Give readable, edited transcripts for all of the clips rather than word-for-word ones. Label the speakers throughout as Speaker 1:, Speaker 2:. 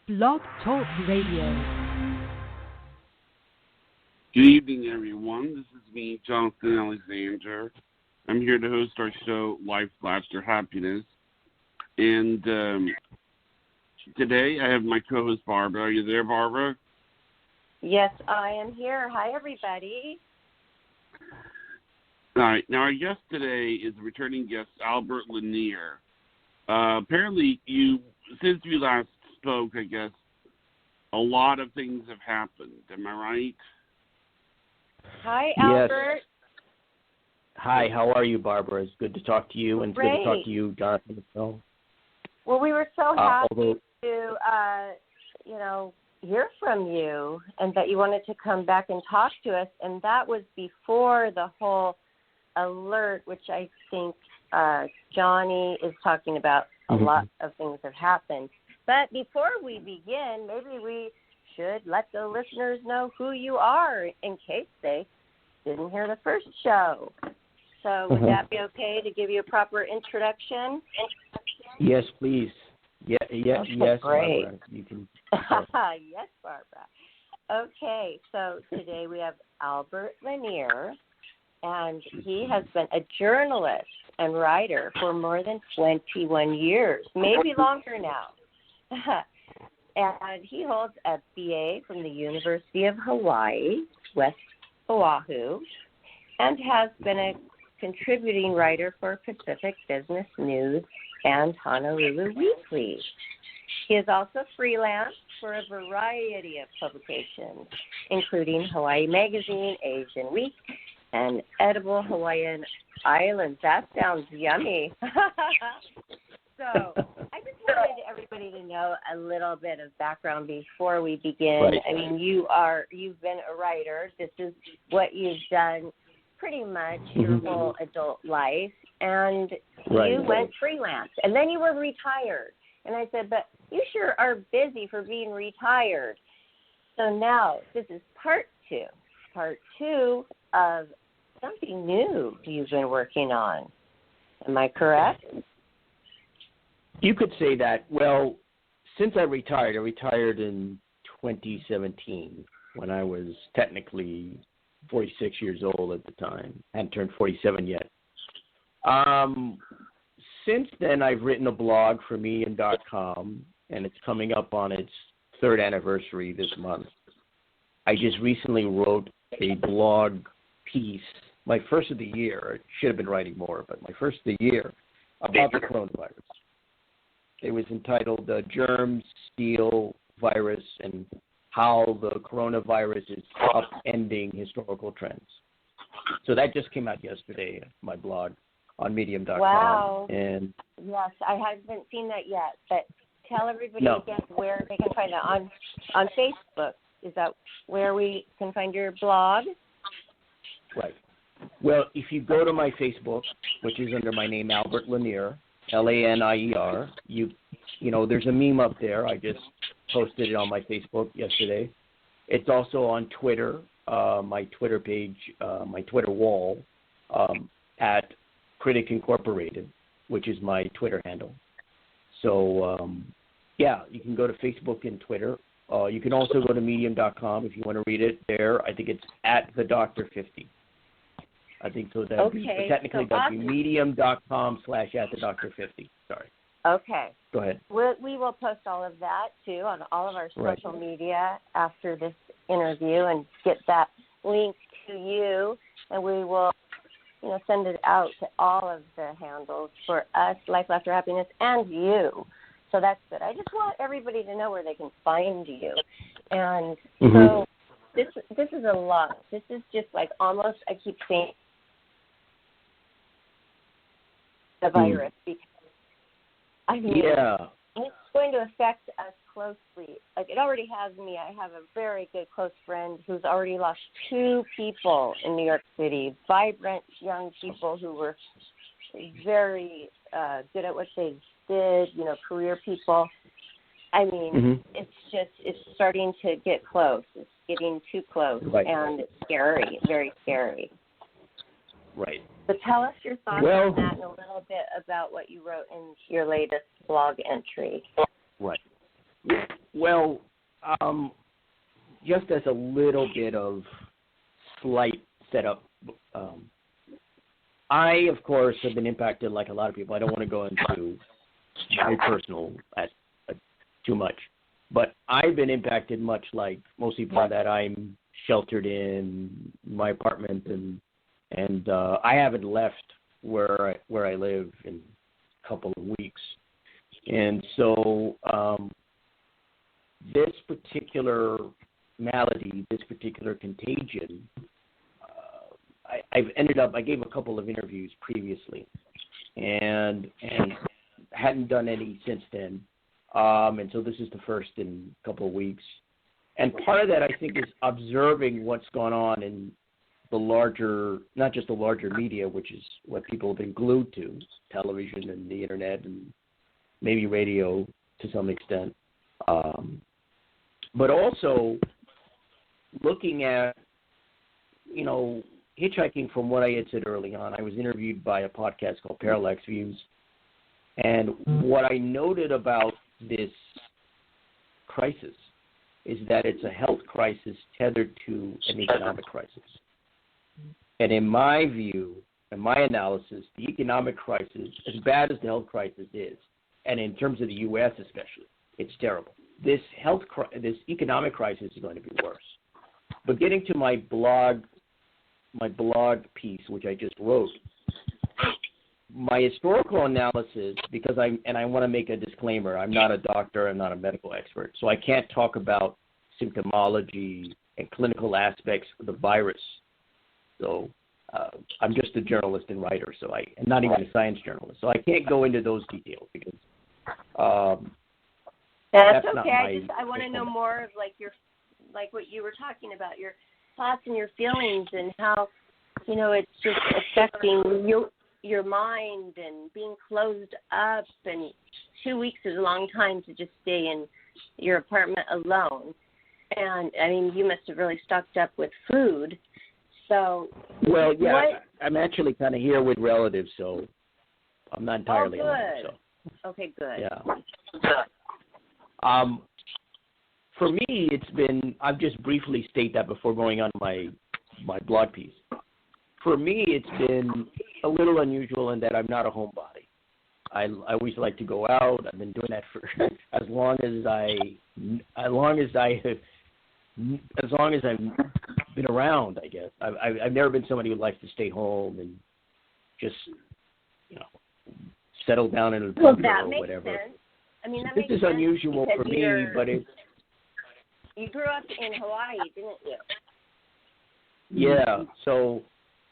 Speaker 1: Blog Talk Radio.
Speaker 2: Good evening, everyone. This is me, Jonathan Alexander. I'm here to host our show, Life, Laughter, Happiness. And today I have my co-host, Barbara. Are you there, Barbara?
Speaker 3: Yes, I am here. Hi, everybody.
Speaker 2: All right. Now, our guest today is returning guest, Albert Lanier. Apparently, since we last spoke, I guess, a lot of things have happened. Am I right?
Speaker 3: Hi, Albert.
Speaker 4: Yes. Hi, how are you, Barbara? It's good to talk to you, and it's good to talk to you, Jonathan.
Speaker 3: Well, we were so happy
Speaker 4: although,
Speaker 3: to, hear from you, and that you wanted to come back and talk to us, and that was before the whole alert, which I think Johnny is talking about. A lot of things have happened. But before we begin, maybe we should let the listeners know who you are in case they didn't hear the first show. So would that be okay to give you a proper introduction?
Speaker 4: Yes, please. Yes,
Speaker 3: great.
Speaker 4: Barbara. You can.
Speaker 3: Yes, Barbara. Okay, so today we have Albert Lanier, and he has been a journalist and writer for more than 21 years, maybe longer now. And he holds a BA from the University of Hawaii-West Oahu and has been a contributing writer for Pacific Business News and Honolulu Weekly. He is also freelance for a variety of publications, including Hawaii Magazine, Asian Week, and Edible Hawaiian Islands. That sounds yummy. So I just wanted everybody to know a little bit of background before we begin.
Speaker 4: Right.
Speaker 3: I mean, you've been a writer. This is what you've done pretty much your whole adult life, and you went freelance, and then you were retired. And I said, but you sure are busy for being retired. So now this is part two of something new you've been working on. Am I correct?
Speaker 4: You could say that. Well, since I retired in 2017 when I was technically 46 years old at the time. I hadn't turned 47 yet. Since then, I've written a blog for Medium.com, and it's coming up on its third anniversary this month. I just recently wrote a blog piece, my first of the year. I should have been writing more, but my first of the year, about the coronavirus. It was entitled Germs, Steel, Virus, and How the Coronavirus is Upending Historical Trends. So that just came out yesterday, my blog on Medium.com.
Speaker 3: Wow.
Speaker 4: And
Speaker 3: yes, I haven't seen that yet, but tell everybody again where they can find it on Facebook. Is that where we can find your blog?
Speaker 4: Right. Well, if you go to my Facebook, which is under my name, Albert Lanier, Lanier, there's a meme up there. I just posted it on my Facebook yesterday. It's also on Twitter, my Twitter page, my Twitter wall, at Critic Incorporated, which is my Twitter handle. So, you can go to Facebook and Twitter. You can also go to Medium.com if you want to read it there. I think it's at the Dr. 50. I think so. That technically that'd be Medium.com/at the Dr. 50. Sorry.
Speaker 3: Okay.
Speaker 4: Go ahead.
Speaker 3: We will post all of that, too, on all of our social media after this interview and get that link to you. And we will, send it out to all of the handles for us, Life, Laughter, Happiness, and you. So that's good. I just want everybody to know where they can find you. And so this is a lot. This is just like almost, I keep saying, the virus, because it's going to affect us closely. Like, it already has me. I have a very good close friend who's already lost 2 people in New York City, vibrant young people who were very good at what they did, career people. I mean, it's starting to get close. It's getting too close, and it's scary, very scary.
Speaker 4: Right.
Speaker 3: So tell us your thoughts on that and a little bit about what you wrote in your latest blog entry.
Speaker 4: Right. Well, just as a little bit of slight setup, I, of course, have been impacted like a lot of people. I don't want to go into my personal too much, but I've been impacted much like most people in that I'm sheltered in my apartment, and I haven't left where I live in a couple of weeks, and so this particular malady, this particular contagion, I gave a couple of interviews previously, and hadn't done any since then, and so this is the first in a couple of weeks. And part of that, I think, is observing what's going on in the larger, not just the larger media, which is what people have been glued to, television and the internet and maybe radio to some extent, but also looking at, hitchhiking from what I had said early on. I was interviewed by a podcast called Parallax Views, and what I noted about this crisis is that it's a health crisis tethered to an economic crisis. And in my view, in my analysis, the economic crisis, as bad as the health crisis is, and in terms of the U.S. especially, it's terrible. This economic crisis is going to be worse. But getting to my blog piece, which I just wrote, my historical analysis, because I want to make a disclaimer, I'm not a doctor, I'm not a medical expert, so I can't talk about symptomology and clinical aspects of the virus. So I'm just a journalist and writer, so I'm not even a science journalist, so I can't go into those details because
Speaker 3: that's okay. I want to know more of like what you were talking about, your thoughts and your feelings, and how it's just affecting your mind and being closed up. And 2 weeks is a long time to just stay in your apartment alone. And I mean, you must have really stocked up with food. So
Speaker 4: well, yeah, I'm actually kind of here with relatives, so I'm not entirely alone. So.
Speaker 3: Okay, good.
Speaker 4: Yeah. For me, it's been, I've just briefly state that before going on my blog piece. For me, it's been a little unusual in that I'm not a homebody. I always like to go out. I've been doing that for as long as I've been around, I guess. I've never been somebody who likes to stay home and just, settle down in a bunker or whatever.
Speaker 3: Sense. I mean, that
Speaker 4: this
Speaker 3: makes
Speaker 4: is
Speaker 3: sense
Speaker 4: unusual for me, but it's...
Speaker 3: You grew up in Hawaii, didn't you?
Speaker 4: Yeah, so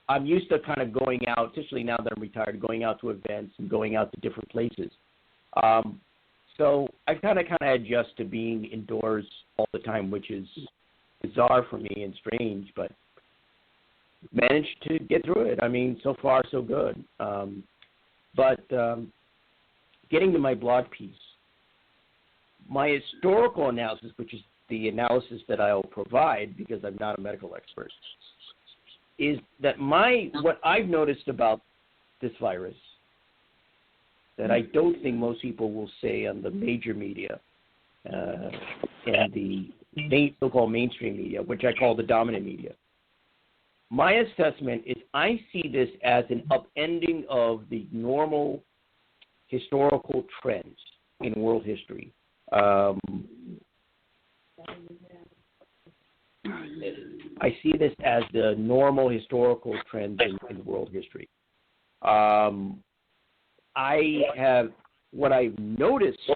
Speaker 4: I'm used to kind of going out, especially now that I'm retired, going out to events and going out to different places. So I kind of adjust to being indoors all the time, which is bizarre for me and strange, but managed to get through it. I mean, so far so good. But getting to my blog piece, my historical analysis, which is the analysis that I'll provide because I'm not a medical expert, is that what I've noticed about this virus that I don't think most people will say on the major media and the so-called mainstream media, which I call the dominant media. My assessment is I see this as an upending of the normal historical trends in world history. I see this as the normal historical trends in world history. What I've noticed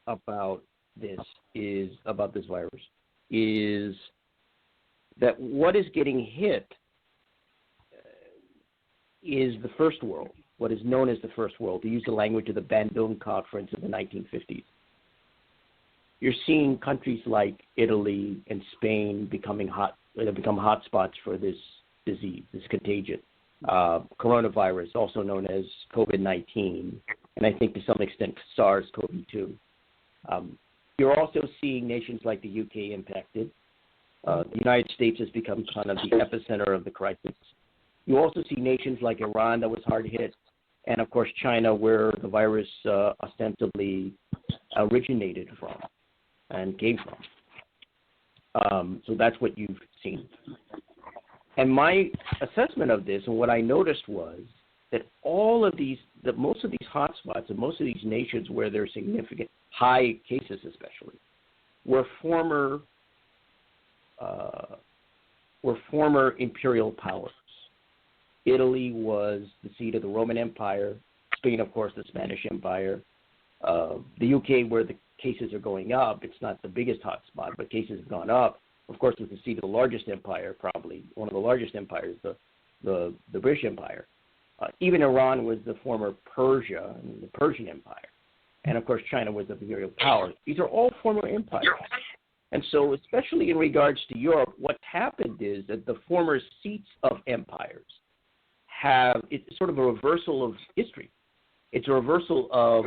Speaker 4: about this virus is that what is getting hit is the first world, what is known as the first world, to use the language of the Bandung Conference of the 1950s. You're seeing countries like Italy and Spain become hotspots for this disease, this contagion, coronavirus, also known as COVID-19, and I think to some extent SARS-CoV-2. You're also seeing nations like the UK impacted. The United States has become kind of the epicenter of the crisis. You also see nations like Iran that was hard hit, and of course China, where the virus ostensibly originated from. and came from. So that's what you've seen. And my assessment of this and what I noticed was that most of these hotspots and most of these nations where there's significant high cases especially were former imperial powers. Italy was the seat of the Roman Empire. Spain, of course, the Spanish Empire. The UK, where the cases are going up, it's not the biggest hotspot, but cases have gone up. Of course, it's the seat of the largest empire, probably one of the largest empires, the British Empire. Even Iran was the former Persia, and the Persian Empire. And, of course, China was the imperial power. These are all former empires. And so, especially in regards to Europe, what's happened is that the former seats of empires it's sort of a reversal of history. It's a reversal of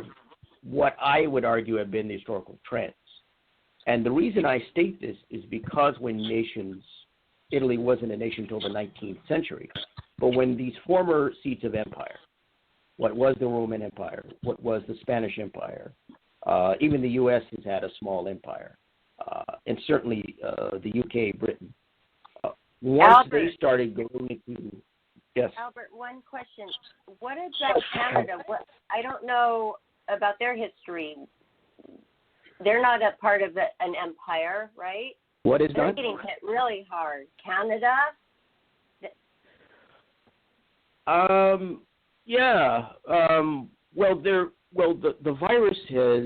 Speaker 4: what I would argue have been the historical trends. And the reason I state this is because Italy wasn't a nation until the 19th century, but when these former seats of empire, what was the Roman Empire, what was the Spanish Empire, even the U.S. has had a small empire, and certainly the UK, Britain. Once
Speaker 3: Albert,
Speaker 4: they started going into, yes.
Speaker 3: Albert, one question. What about Canada? I don't know about their history. They're not a part of an empire, right?
Speaker 4: What is
Speaker 3: They're
Speaker 4: that?
Speaker 3: getting hit really hard. Canada?
Speaker 4: The virus has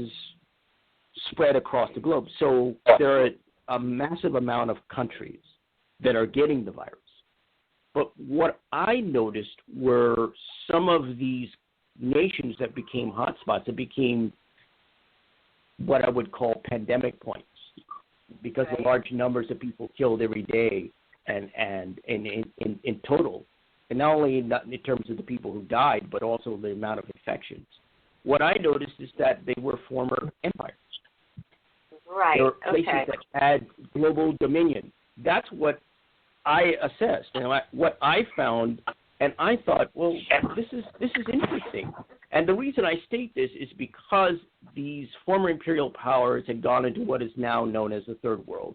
Speaker 4: spread across the globe. So there are a massive amount of countries that are getting the virus. But what I noticed were some of these nations that became hotspots, that became what I would call pandemic points, because of large numbers of people killed every day, and in total, and not only in terms of the people who died, but also the amount of infections. What I noticed is that they were former empires.
Speaker 3: Right.
Speaker 4: They were places that had global dominion. That's what I assessed, and what I found, and I thought, well, this is interesting. And the reason I state this is because these former imperial powers had gone into what is now known as the Third World.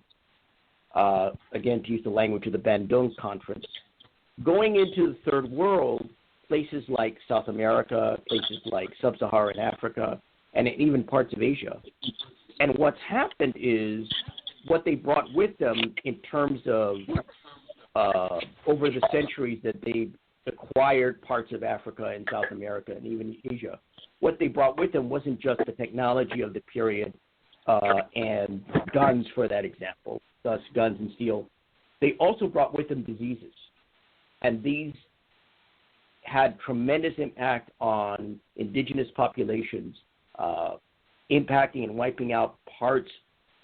Speaker 4: Again, to use the language of the Bandung Conference. Going into the Third World, places like South America, places like Sub-Saharan Africa, and even parts of Asia. And what's happened is what they brought with them in terms of over the centuries that they acquired parts of Africa and South America and even Asia. What they brought with them wasn't just the technology of the period and guns, for that example, thus guns and steel. They also brought with them diseases. And these had tremendous impact on indigenous populations, impacting and wiping out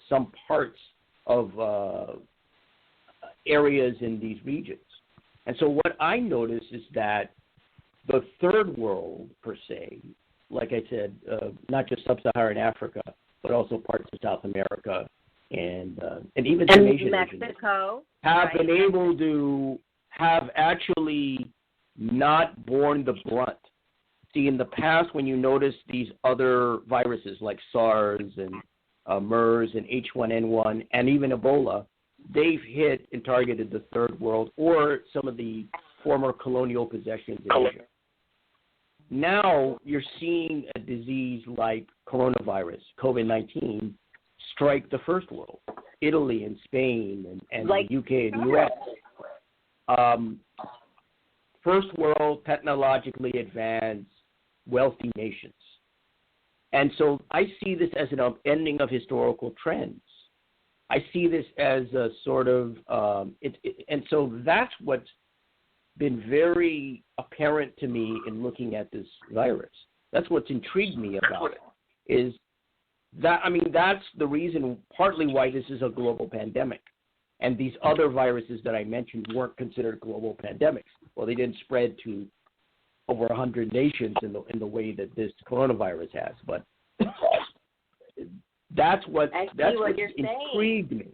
Speaker 4: some parts of areas in these regions. And so what I noticed is that the Third World, per se, like I said, not just Sub-Saharan Africa, but also parts of South America and even some Asian
Speaker 3: Mexico,
Speaker 4: have been able to have actually not borne the brunt. See, in the past, when you notice these other viruses like SARS and MERS and H1N1 and even Ebola, they've hit and targeted the Third World or some of the former colonial possessions in Asia. Now you're seeing a disease like coronavirus, COVID-19, strike the First World, Italy and Spain and like, the UK and the US. First World, technologically advanced, wealthy nations. And so I see this as an upending of historical trends. I see this as a sort of, and so that's what's been very apparent to me in looking at this virus. That's what's intrigued me about it, is that, I mean, that's the reason partly why this is a global pandemic. And these other viruses that I mentioned weren't considered global pandemics. Well, they didn't spread to over 100 nations in the way that this coronavirus has, but that's what intrigued me.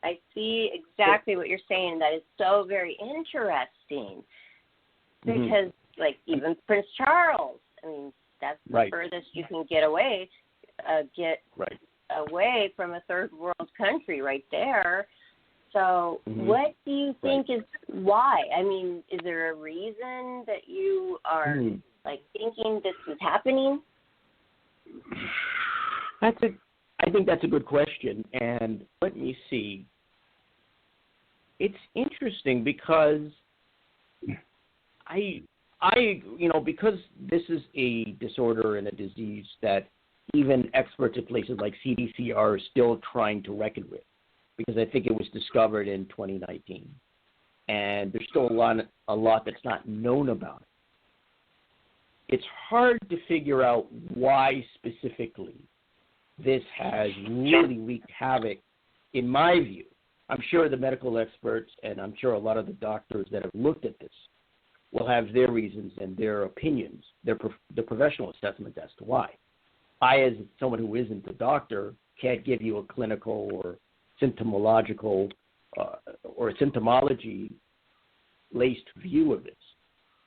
Speaker 3: I see exactly what you're saying. That is so very interesting because, like, even Prince Charles, I mean, that's the furthest you can get away. get
Speaker 4: Right.
Speaker 3: away from a third world country right there. So what do you think is why? I mean, is there a reason that you are like thinking this is happening?
Speaker 4: I think that's a good question, and let me see. It's interesting because because this is a disorder and a disease that even experts at places like CDC are still trying to reckon with, because I think it was discovered in 2019, and there's still a lot that's not known about it. It's hard to figure out why specifically this has really wreaked havoc, in my view. I'm sure the medical experts and I'm sure a lot of the doctors that have looked at this will have their reasons and their opinions, the professional assessment as to why. I, as someone who isn't a doctor, can't give you a clinical or symptomological or symptomology-laced view of this.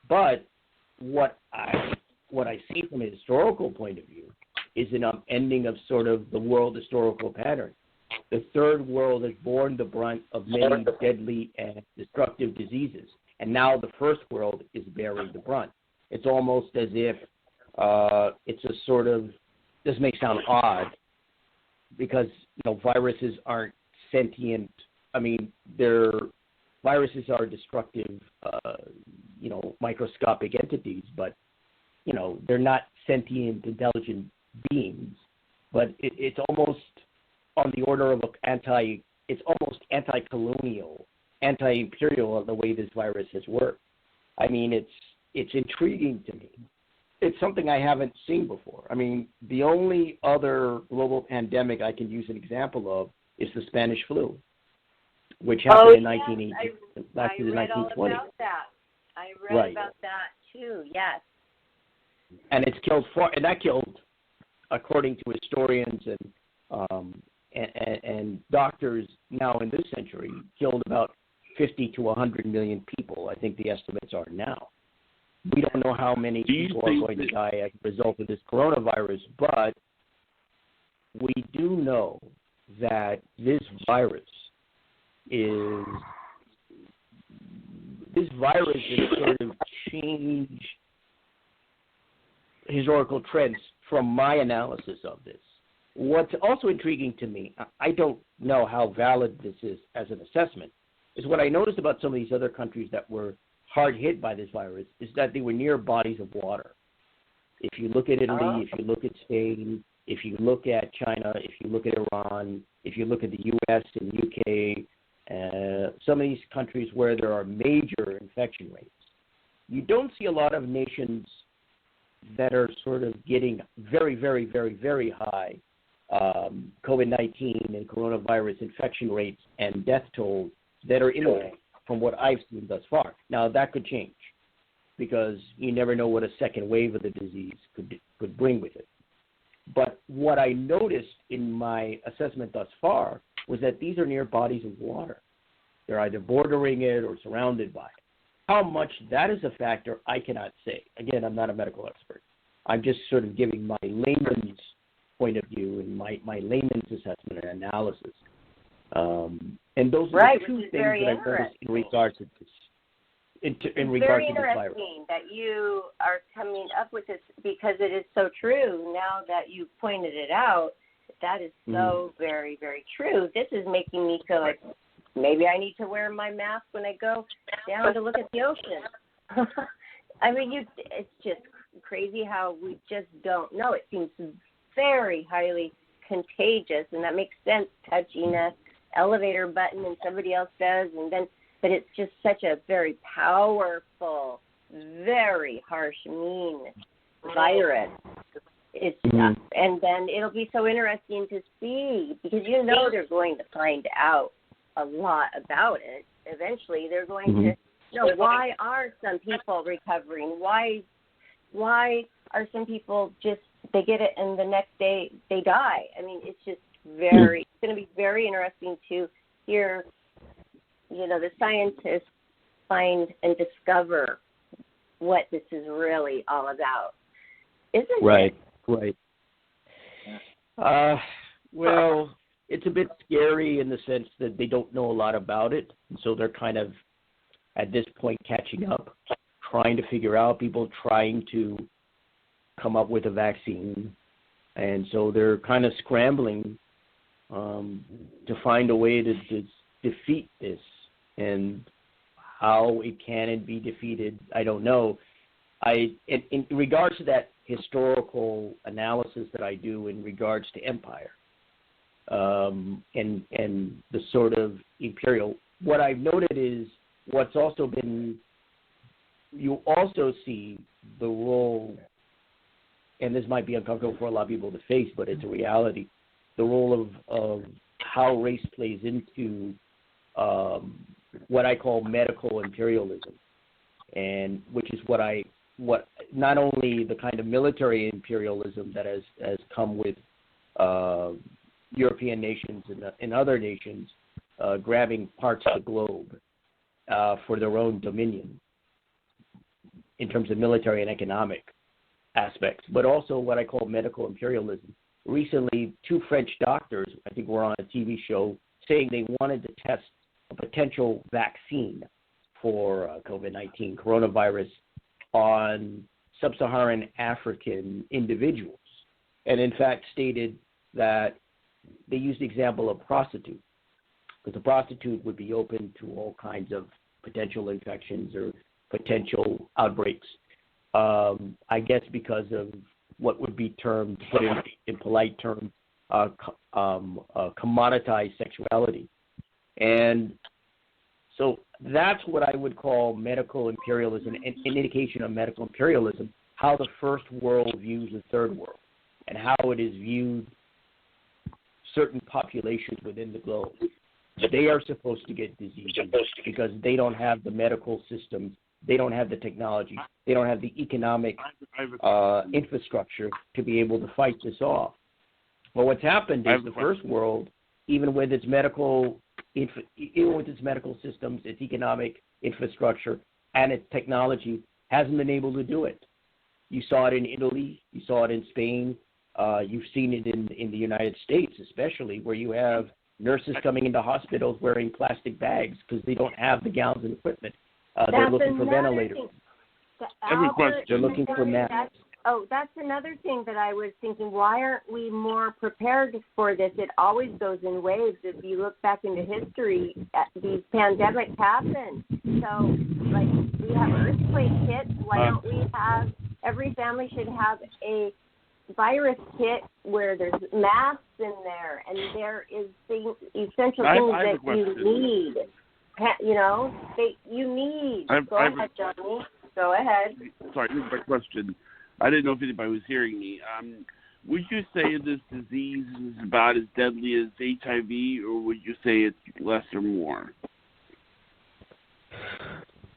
Speaker 4: But what I see from a historical point of view is an upending of sort of the world historical pattern. The third world has borne the brunt of many deadly and destructive diseases, and now the first world is bearing the brunt. It's almost as if it's a sort of, this may sound odd, because viruses aren't sentient. I mean, viruses are destructive, microscopic entities, but they're not sentient, intelligent beings. But it's almost on the order of it's almost anti-colonial, anti-imperial in the way this virus has worked. I mean, it's intriguing to me. It's something I haven't seen before. I mean, the only other global pandemic I can use an example of is the Spanish flu, which happened in 1918, lasted in 1920.
Speaker 3: All about that. I read about that too. Yes.
Speaker 4: And that killed, according to historians and doctors now in this century, killed about 50 to 100 million people. I think the estimates are now. We don't know how many people are going to die as a result of this coronavirus, but we do know that this virus has sort of changed historical trends from my analysis of this. What's also intriguing to me, I don't know how valid this is as an assessment, is what I noticed about some of these other countries that were hard hit by this virus is that they were near bodies of water. If you look at Italy, if you look at Spain, if you look at China, if you look at Iran, if you look at the U.S. and U.K., some of these countries where there are major infection rates, you don't see a lot of nations that are sort of getting very, very, very, very high COVID-19 and coronavirus infection rates and death tolls that are innovative from what I've seen thus far. Now, that could change because you never know what a second wave of the disease could bring with it. But what I noticed in my assessment thus far was that these are near bodies of water. They're either bordering it or surrounded by it. How much that is a factor, I cannot say. Again, I'm not a medical expert. I'm just sort of giving my layman's point of view and my layman's assessment and analysis. And those are the two things that I've noticed in regards to this. In regards to this virus.
Speaker 3: Very interesting that you are coming up with this because it is so true. Now that you pointed it out, that is so very, very true. This is making me feel like maybe I need to wear my mask when I go down to look at the ocean. I mean, it's just crazy how we just don't know. It seems very highly contagious, and that makes sense, touching a elevator button and somebody else does, but it's just such a very powerful, very harsh, mean virus. It's and then it'll be so interesting to see because they're going to find out a lot about it. Eventually, they're going to know why are some people recovering? Why are some people just they get it and the next day they die? I mean, it's just it's going to be very interesting to hear, the scientists find and discover what this is really all about. Isn't it?
Speaker 4: Right. Well, it's a bit scary in the sense that they don't know a lot about it, and so they're kind of at this point catching up, trying to figure out, people trying to come up with a vaccine, and so they're kind of scrambling to find a way to defeat this, and how it can be defeated, I don't know. In regards to that historical analysis that I do in regards to empire, and the sort of imperial, what I've noted is what's also been, you also see the role, and this might be uncomfortable for a lot of people to face, but it's a reality, the role of how race plays into what I call medical imperialism, and which is what not only the kind of military imperialism that has come with European nations and other nations grabbing parts of the globe for their own dominion in terms of military and economic aspects, but also what I call medical imperialism. Recently, 2 French doctors, I think, were on a TV show saying they wanted to test a potential vaccine for COVID-19, coronavirus, on sub-Saharan African individuals, and in fact stated that they used the example of prostitutes, because the prostitute would be open to all kinds of potential infections or potential outbreaks, I guess because of what would be termed, put in polite terms, commoditized sexuality. And so that's what I would call medical imperialism, an indication of medical imperialism, how the first world views the third world, and how it is viewed certain populations within the globe. They are supposed to get diseases because they don't have the medical systems, they don't have the technology, they don't have the economic infrastructure to be able to fight this off. Well, what's happened is the first world, even with its medical systems, its economic infrastructure, and its technology, hasn't been able to do it. You saw it in Italy, you saw it in Spain, you've seen it in the United States, especially, where you have nurses coming into hospitals wearing plastic bags because they don't have the gowns and equipment. They're looking for ventilators. They're looking for masks.
Speaker 3: That's another thing that I was thinking. Why aren't we more prepared for this? It always goes in waves. If you look back into history, these pandemics happen. So, like, we have earthquake kits. Why don't we have, every family should have a virus kit where there's masks in there, and there is essential things that you need. You need. Go ahead, Johnny. Go ahead.
Speaker 2: Sorry, this is my question. I didn't know if anybody was hearing me. Would you say this disease is about as deadly as HIV, or would you say it's less or more?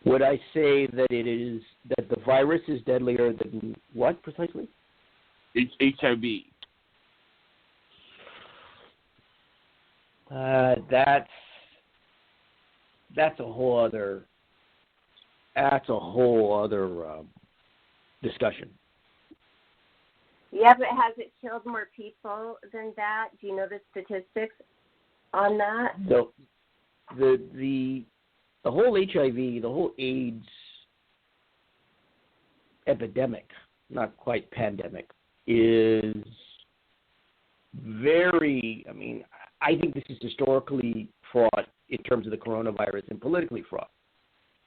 Speaker 4: Would I say that that the virus is deadlier than what precisely?
Speaker 2: It's HIV.
Speaker 4: That's a whole other discussion.
Speaker 3: Yeah, but has it killed more people than that? Do you know the statistics on that?
Speaker 4: So the whole HIV, the whole AIDS epidemic, not quite pandemic, is very, I think this is historically fraught in terms of the coronavirus and politically fraught.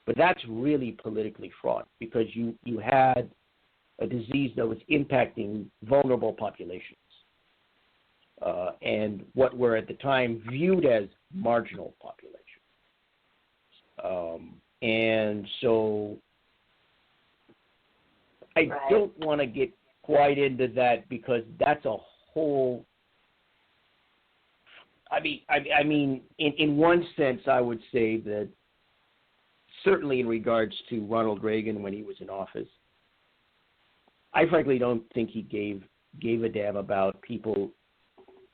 Speaker 4: But that's really politically fraught because you had a disease that was impacting vulnerable populations and what were at the time viewed as marginal populations. And so I don't want to get quite into that because that's a whole. In one sense, I would say that certainly in regards to Ronald Reagan when he was in office, I frankly don't think he gave a damn about people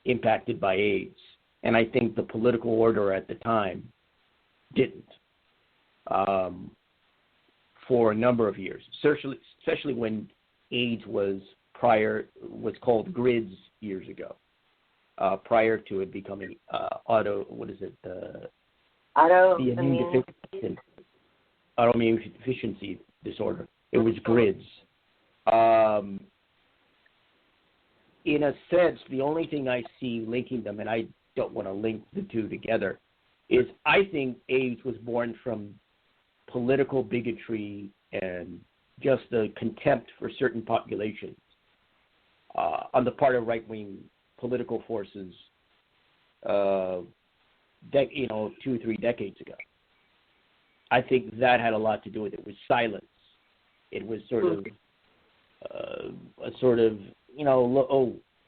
Speaker 4: impacted by AIDS, and I think the political order at the time didn't for a number of years, especially when AIDS was called GRIDS years ago. prior to it becoming the
Speaker 3: Autoimmune.
Speaker 4: autoimmune deficiency disorder. It was GRIDS. In a sense, the only thing I see linking them, and I don't want to link the two together, is I think AIDS was born from political bigotry and just the contempt for certain populations on the part of right-wing political forces, 2 or 3 decades ago. I think that had a lot to do with it. It was silence. It was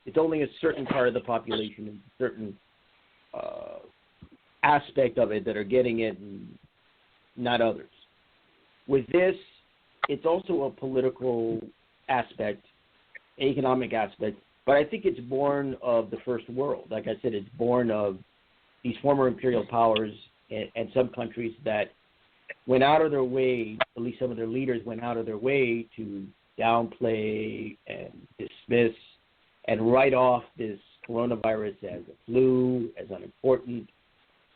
Speaker 4: it's only a certain part of the population and a certain aspect of it that are getting it and not others. With this, it's also a political aspect, economic aspect, but I think it's born of the first world. Like I said, it's born of these former imperial powers and some countries that went out of their way, at least some of their leaders went out of their way to downplay and dismiss and write off this coronavirus as a flu, as unimportant,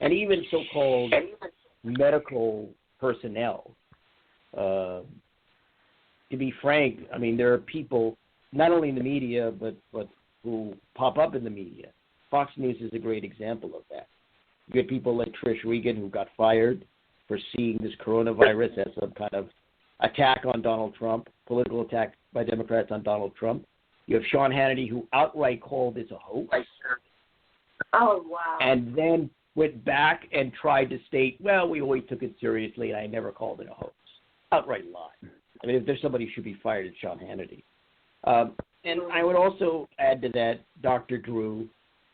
Speaker 4: and even so-called medical personnel. To be frank, I mean, there are people, not only in the media, but who pop up in the media. Fox News is a great example of that. You get people like Trish Regan who got fired for seeing this coronavirus as some kind of attack on Donald Trump, political attack by Democrats on Donald Trump. You have Sean Hannity who outright called this a hoax.
Speaker 3: Oh, wow.
Speaker 4: And then went back and tried to state, well, we always took it seriously and I never called it a hoax. Outright lie. I mean, if there's somebody who should be fired, it's Sean Hannity. And I would also add to that Dr. Drew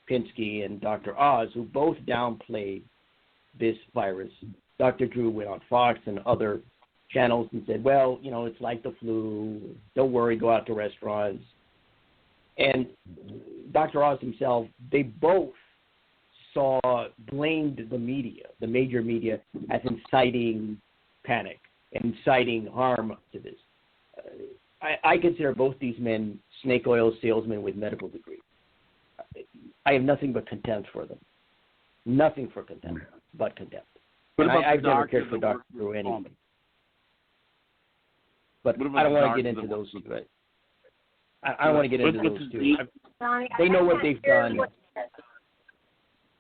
Speaker 4: Pinsky and Dr. Oz, who both downplayed this virus. Dr. Drew went on Fox and other channels and said, well, it's like the flu. Don't worry, go out to restaurants. And Dr. Oz himself, they both blamed the media, the major media, as inciting panic and inciting harm to this. I consider both these men snake oil salesmen with medical degrees. I have nothing but contempt for them. Nothing for contempt, but contempt. And I've never cared for Dr. Drew anyway. But I don't want to get into those two. I don't want to get into those two.
Speaker 3: Johnny,
Speaker 4: they know what they've done.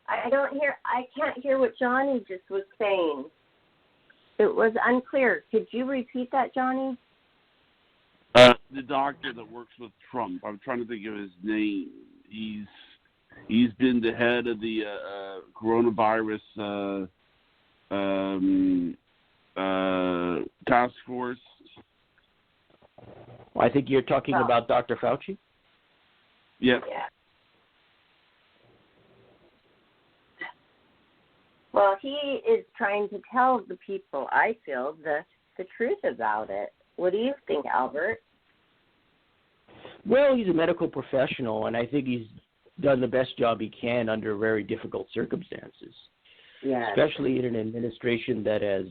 Speaker 3: I can't hear what Johnny just was saying. It was unclear. Could you repeat that, Johnny?
Speaker 2: The doctor that works with Trump. I'm trying to think of his name. He's been the head of the coronavirus task force.
Speaker 4: Well, I think you're talking about Dr. Fauci?
Speaker 2: Yep.
Speaker 3: Yeah. Well, he is trying to tell the people, I feel, the truth about it. What do you think, Albert?
Speaker 4: Well, he's a medical professional, and I think he's done the best job he can under very difficult circumstances.
Speaker 3: Yeah.
Speaker 4: Especially in an administration that has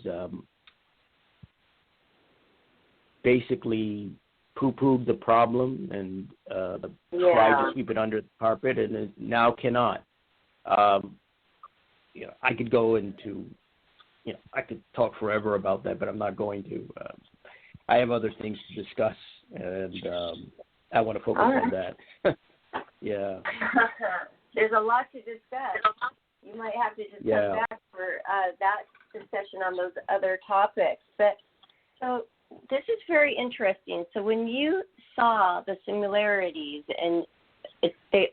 Speaker 4: basically poo-pooed the problem and tried to sweep it under the carpet, and it now cannot. I could go into, I could talk forever about that, but I'm not going to. I have other things to discuss, and I want to focus on that. Yeah.
Speaker 3: There's a lot to discuss. You might have to just come back for that discussion on those other topics. But so this is very interesting. So when you saw the similarities, and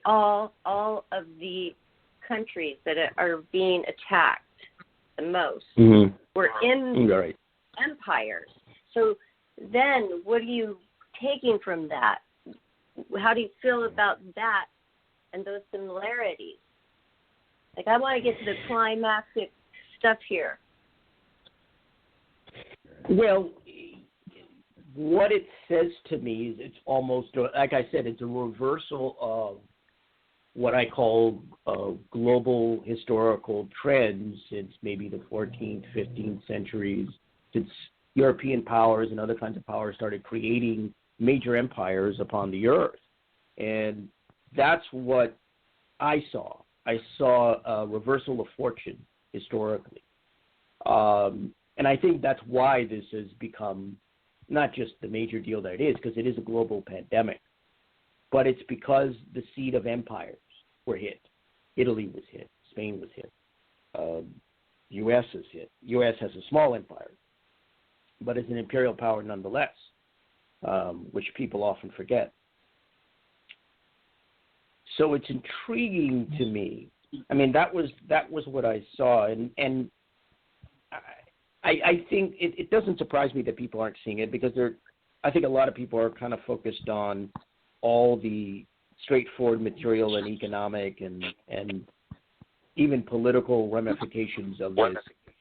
Speaker 3: all of the countries that are being attacked the most were in empires. So then what are you taking from that? How do you feel about that and those similarities? Like, I want to get to the climactic stuff here.
Speaker 4: Well, what it says to me is it's almost, like I said, it's a reversal of what I call global historical trends since maybe the 14th, 15th centuries, since European powers and other kinds of powers started creating major empires upon the earth. And that's what I saw a reversal of fortune historically. And I think that's why this has become not just the major deal that it is, because it is a global pandemic, but it's because the seed of empires were hit. Italy was hit. Spain was hit. U.S. is hit. U.S. has a small empire, but it's an imperial power nonetheless, which people often forget. So it's intriguing to me. I mean, that was what I saw, and I think it doesn't surprise me that people aren't seeing it, because I think a lot of people are kind of focused on all the straightforward material and economic and even political ramifications of this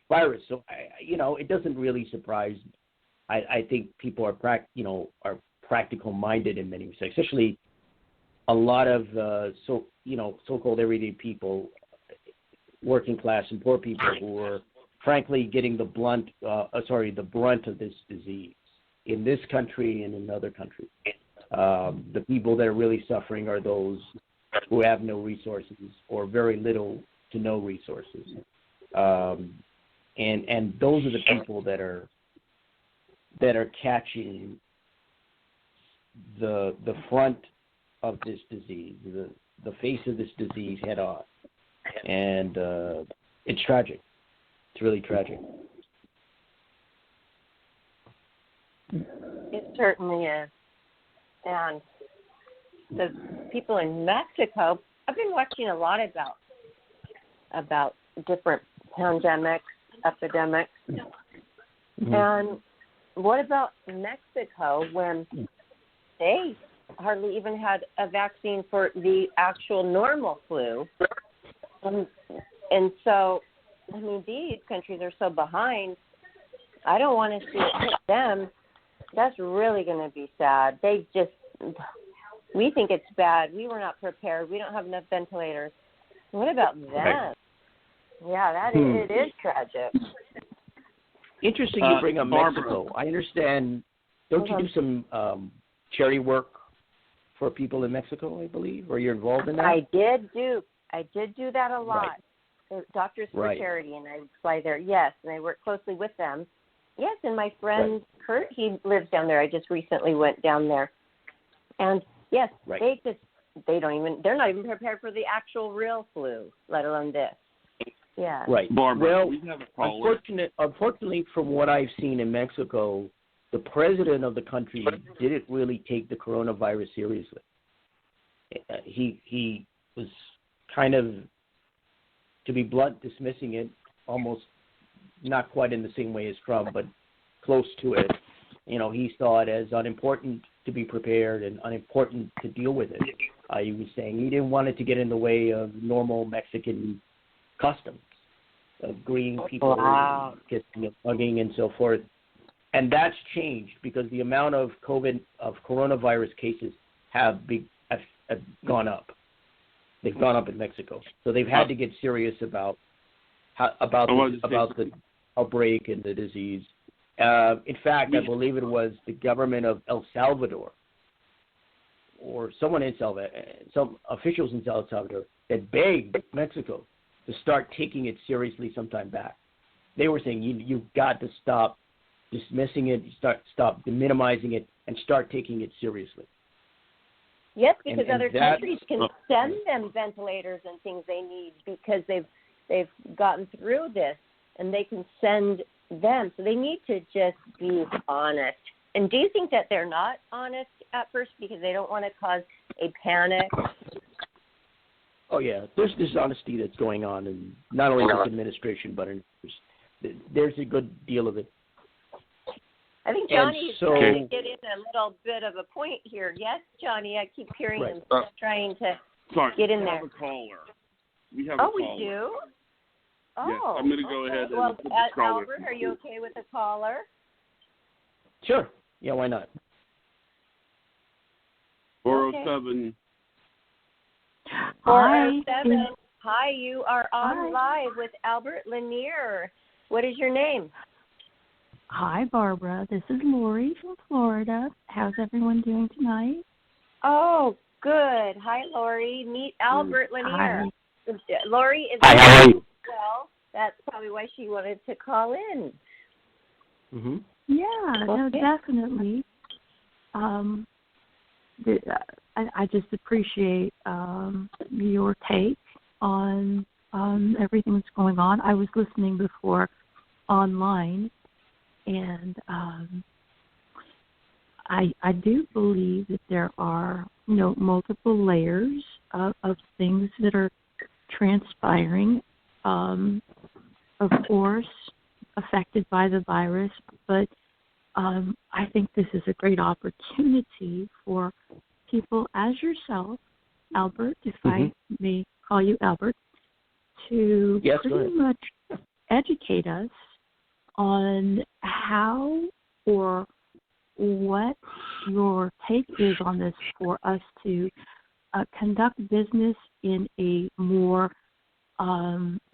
Speaker 4: virus. So it doesn't really surprise me. I think people are practical minded in many respects, especially a lot of so-called everyday people, working class and poor people who are frankly getting the brunt of this disease in this country and in other countries. The people that are really suffering are those who have no resources or very little to no resources, and those are the people that are catching the front of this disease, the face of this disease head on, and it's tragic. It's really tragic.
Speaker 3: It certainly is. And the people in Mexico, I've been watching a lot about different pandemics, epidemics. Mm-hmm. And what about Mexico, when they hardly even had a vaccine for the actual normal flu? And so, I mean, these countries are so behind. I don't want to see it hit them. That's really going to be sad. We think it's bad. We were not prepared. We don't have enough ventilators. What about them? Right. Yeah, it is tragic.
Speaker 4: Interesting you bring up Mexico. I understand. Don't you do some charity work for people in Mexico, I believe, or you're involved in that?
Speaker 3: I did do that a lot. Right. Doctors for Charity, and I fly there. Yes, and I work closely with them. Yes, and my friend Kurt, he lives down there. I just recently went down there, and yes, they're not even prepared for the actual real flu, let alone this. Yeah.
Speaker 4: Right.
Speaker 2: Barbara,
Speaker 4: well, unfortunately, from what I've seen in Mexico, the president of the country didn't really take the coronavirus seriously. He was kind of, to be blunt, dismissing it, almost not quite in the same way as Trump, but close to it. He saw it as unimportant to be prepared and unimportant to deal with it. He was saying he didn't want it to get in the way of normal Mexican customs of greeting people, kissing and hugging and so forth. And that's changed because the amount of coronavirus cases have gone up. They've gone up in Mexico, so they've had to get serious about the outbreak and the disease. In fact, I believe it was the government of El Salvador or some officials in El Salvador that begged Mexico to start taking it seriously sometime back. They were saying you've got to stop dismissing it, stop minimizing it, and start taking it seriously.
Speaker 3: Yes, because other countries can send them ventilators and things they need because they've gotten through this, and they can send them. So they need to just be honest. And do you think that they're not honest at first because they don't want to cause a panic?
Speaker 4: Oh, yeah. There's dishonesty that's going on, and not only in this administration, but there's a good deal of it.
Speaker 3: I think Johnny is trying to get in a little bit of a point here. Yes, Johnny, I keep hearing him trying to get in there.
Speaker 2: We have a caller. We have a caller.
Speaker 3: We do? Oh,
Speaker 2: yes, I'm going to go ahead and put the caller.
Speaker 3: Albert, are you okay with the caller?
Speaker 4: Sure. Yeah, why not?
Speaker 2: 407.
Speaker 3: 407. Hi, you are on live with Albert Lanier. What is your name?
Speaker 1: Hi, Barbara. This is Lori from Florida. How's everyone doing tonight?
Speaker 3: Oh, Good. Hi, Lori. Meet Albert Lanier.
Speaker 1: Hi.
Speaker 3: Lori is
Speaker 4: Hi, how are you?
Speaker 3: well. That's probably why she wanted to call in.
Speaker 4: Mm-hmm.
Speaker 1: Yeah, no,
Speaker 3: Okay.
Speaker 1: definitely. I just appreciate your take on everything that's going on. I was listening before online, and I do believe that there are multiple layers of things that are transpiring. Of course, affected by the virus, but I think this is a great opportunity for people as yourself, Albert, if I may call you Albert, to pretty much educate us on how or what your take is on this for us to conduct business in a more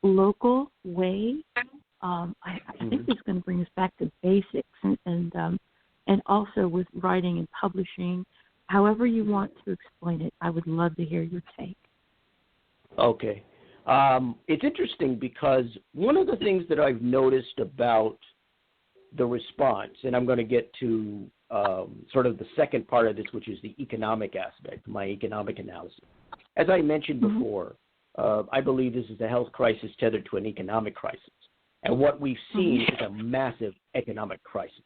Speaker 1: local way. I think this is going to bring us back to basics and also with writing and publishing. However you want to explain it, I would love to hear your take.
Speaker 4: Okay. It's interesting because one of the things that I've noticed about the response, and I'm going to get to sort of the second part of this, which is the economic aspect, my economic analysis. As I mentioned before, I believe this is a health crisis tethered to an economic crisis. And what we've seen is a massive economic crisis.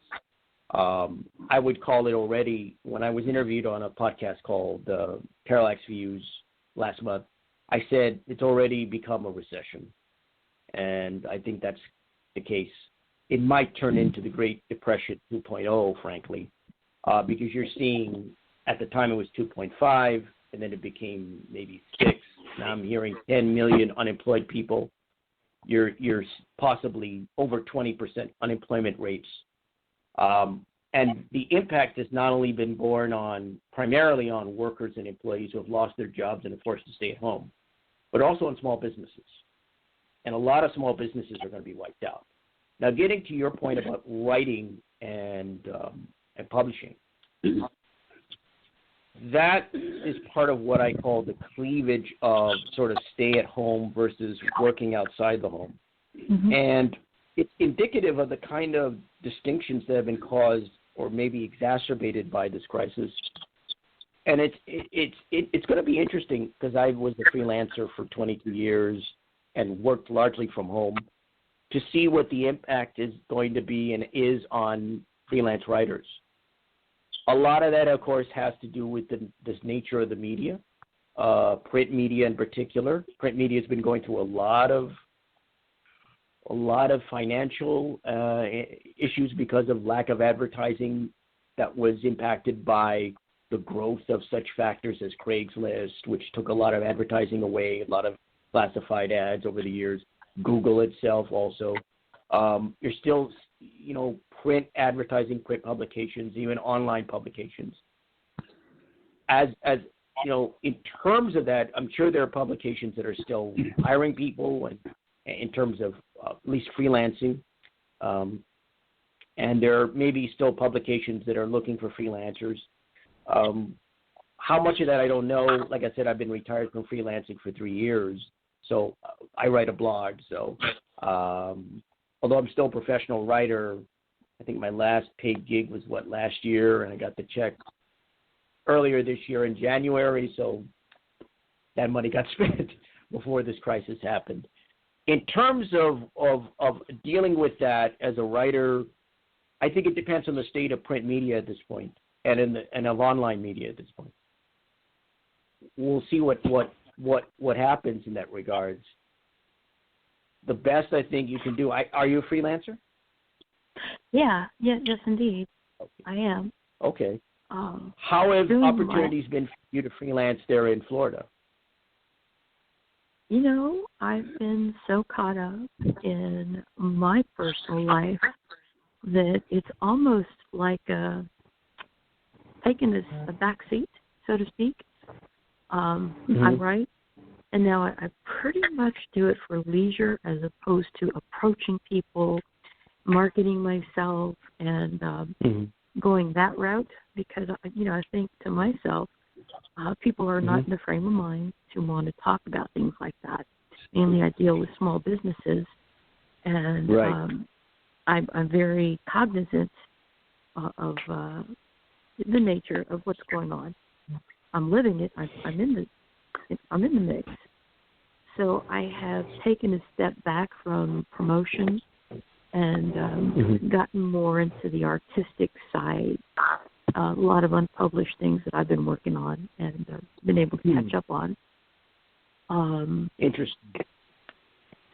Speaker 4: I would call it already, when I was interviewed on a podcast called Parallax Views last month, I said it's already become a recession. And I think that's the case. It might turn into the Great Depression 2.0, frankly, because you're seeing, at the time it was 2.5, and then it became maybe 6. Now I'm hearing 10 million unemployed people. You're possibly over 20% unemployment rates. And the impact has not only been borne primarily on workers and employees who have lost their jobs and are forced to stay at home, but also on small businesses. And a lot of small businesses are going to be wiped out. Now, getting to your point about writing and publishing, that is part of what I call the cleavage of sort of stay at home versus working outside the home. And it's indicative of the kind of distinctions that have been caused or maybe exacerbated by this crisis. And it's going to be interesting because I was a freelancer for 22 years and worked largely from home to see what the impact is going to be and is on freelance writers. A lot of that, of course, has to do with this nature of the media, print media in particular. Print media has been going through a lot of financial issues because of lack of advertising that was impacted by the growth of such factors as Craigslist, which took a lot of advertising away, a lot of classified ads over the years. Google itself also. You're still, print advertising, print publications, even online publications. As in terms of that, I'm sure there are publications that are still hiring people, and in terms of at least freelancing, and there may be still publications that are looking for freelancers. How much of that I don't know. Like I said, I've been retired from freelancing for 3 years, so I write a blog. So although I'm still a professional writer, I think my last paid gig was last year, and I got the check earlier this year in January, so that money got spent before this crisis happened. In terms of dealing with that as a writer, I think it depends on the state of print media at this point, and of online media at this point. We'll see what happens in that regards. The best I think you can do. Are you a freelancer?
Speaker 1: Yes, indeed,
Speaker 4: Okay.
Speaker 1: I am.
Speaker 4: Okay. How have opportunities been for you to freelance there in Florida?
Speaker 1: I've been so caught up in my personal life that it's almost like taking a back seat, so to speak. I write, and now I pretty much do it for leisure as opposed to approaching people, marketing myself, and going that route, because I think to myself, people are not in the frame of mind to want to talk about things like that. Mainly I deal with small businesses, and I'm very cognizant of the nature of what's going on. I'm living it. I'm in the mix. So I have taken a step back from promotion and gotten more into the artistic side. A lot of unpublished things that I've been working on and been able to catch up on.
Speaker 4: Interesting.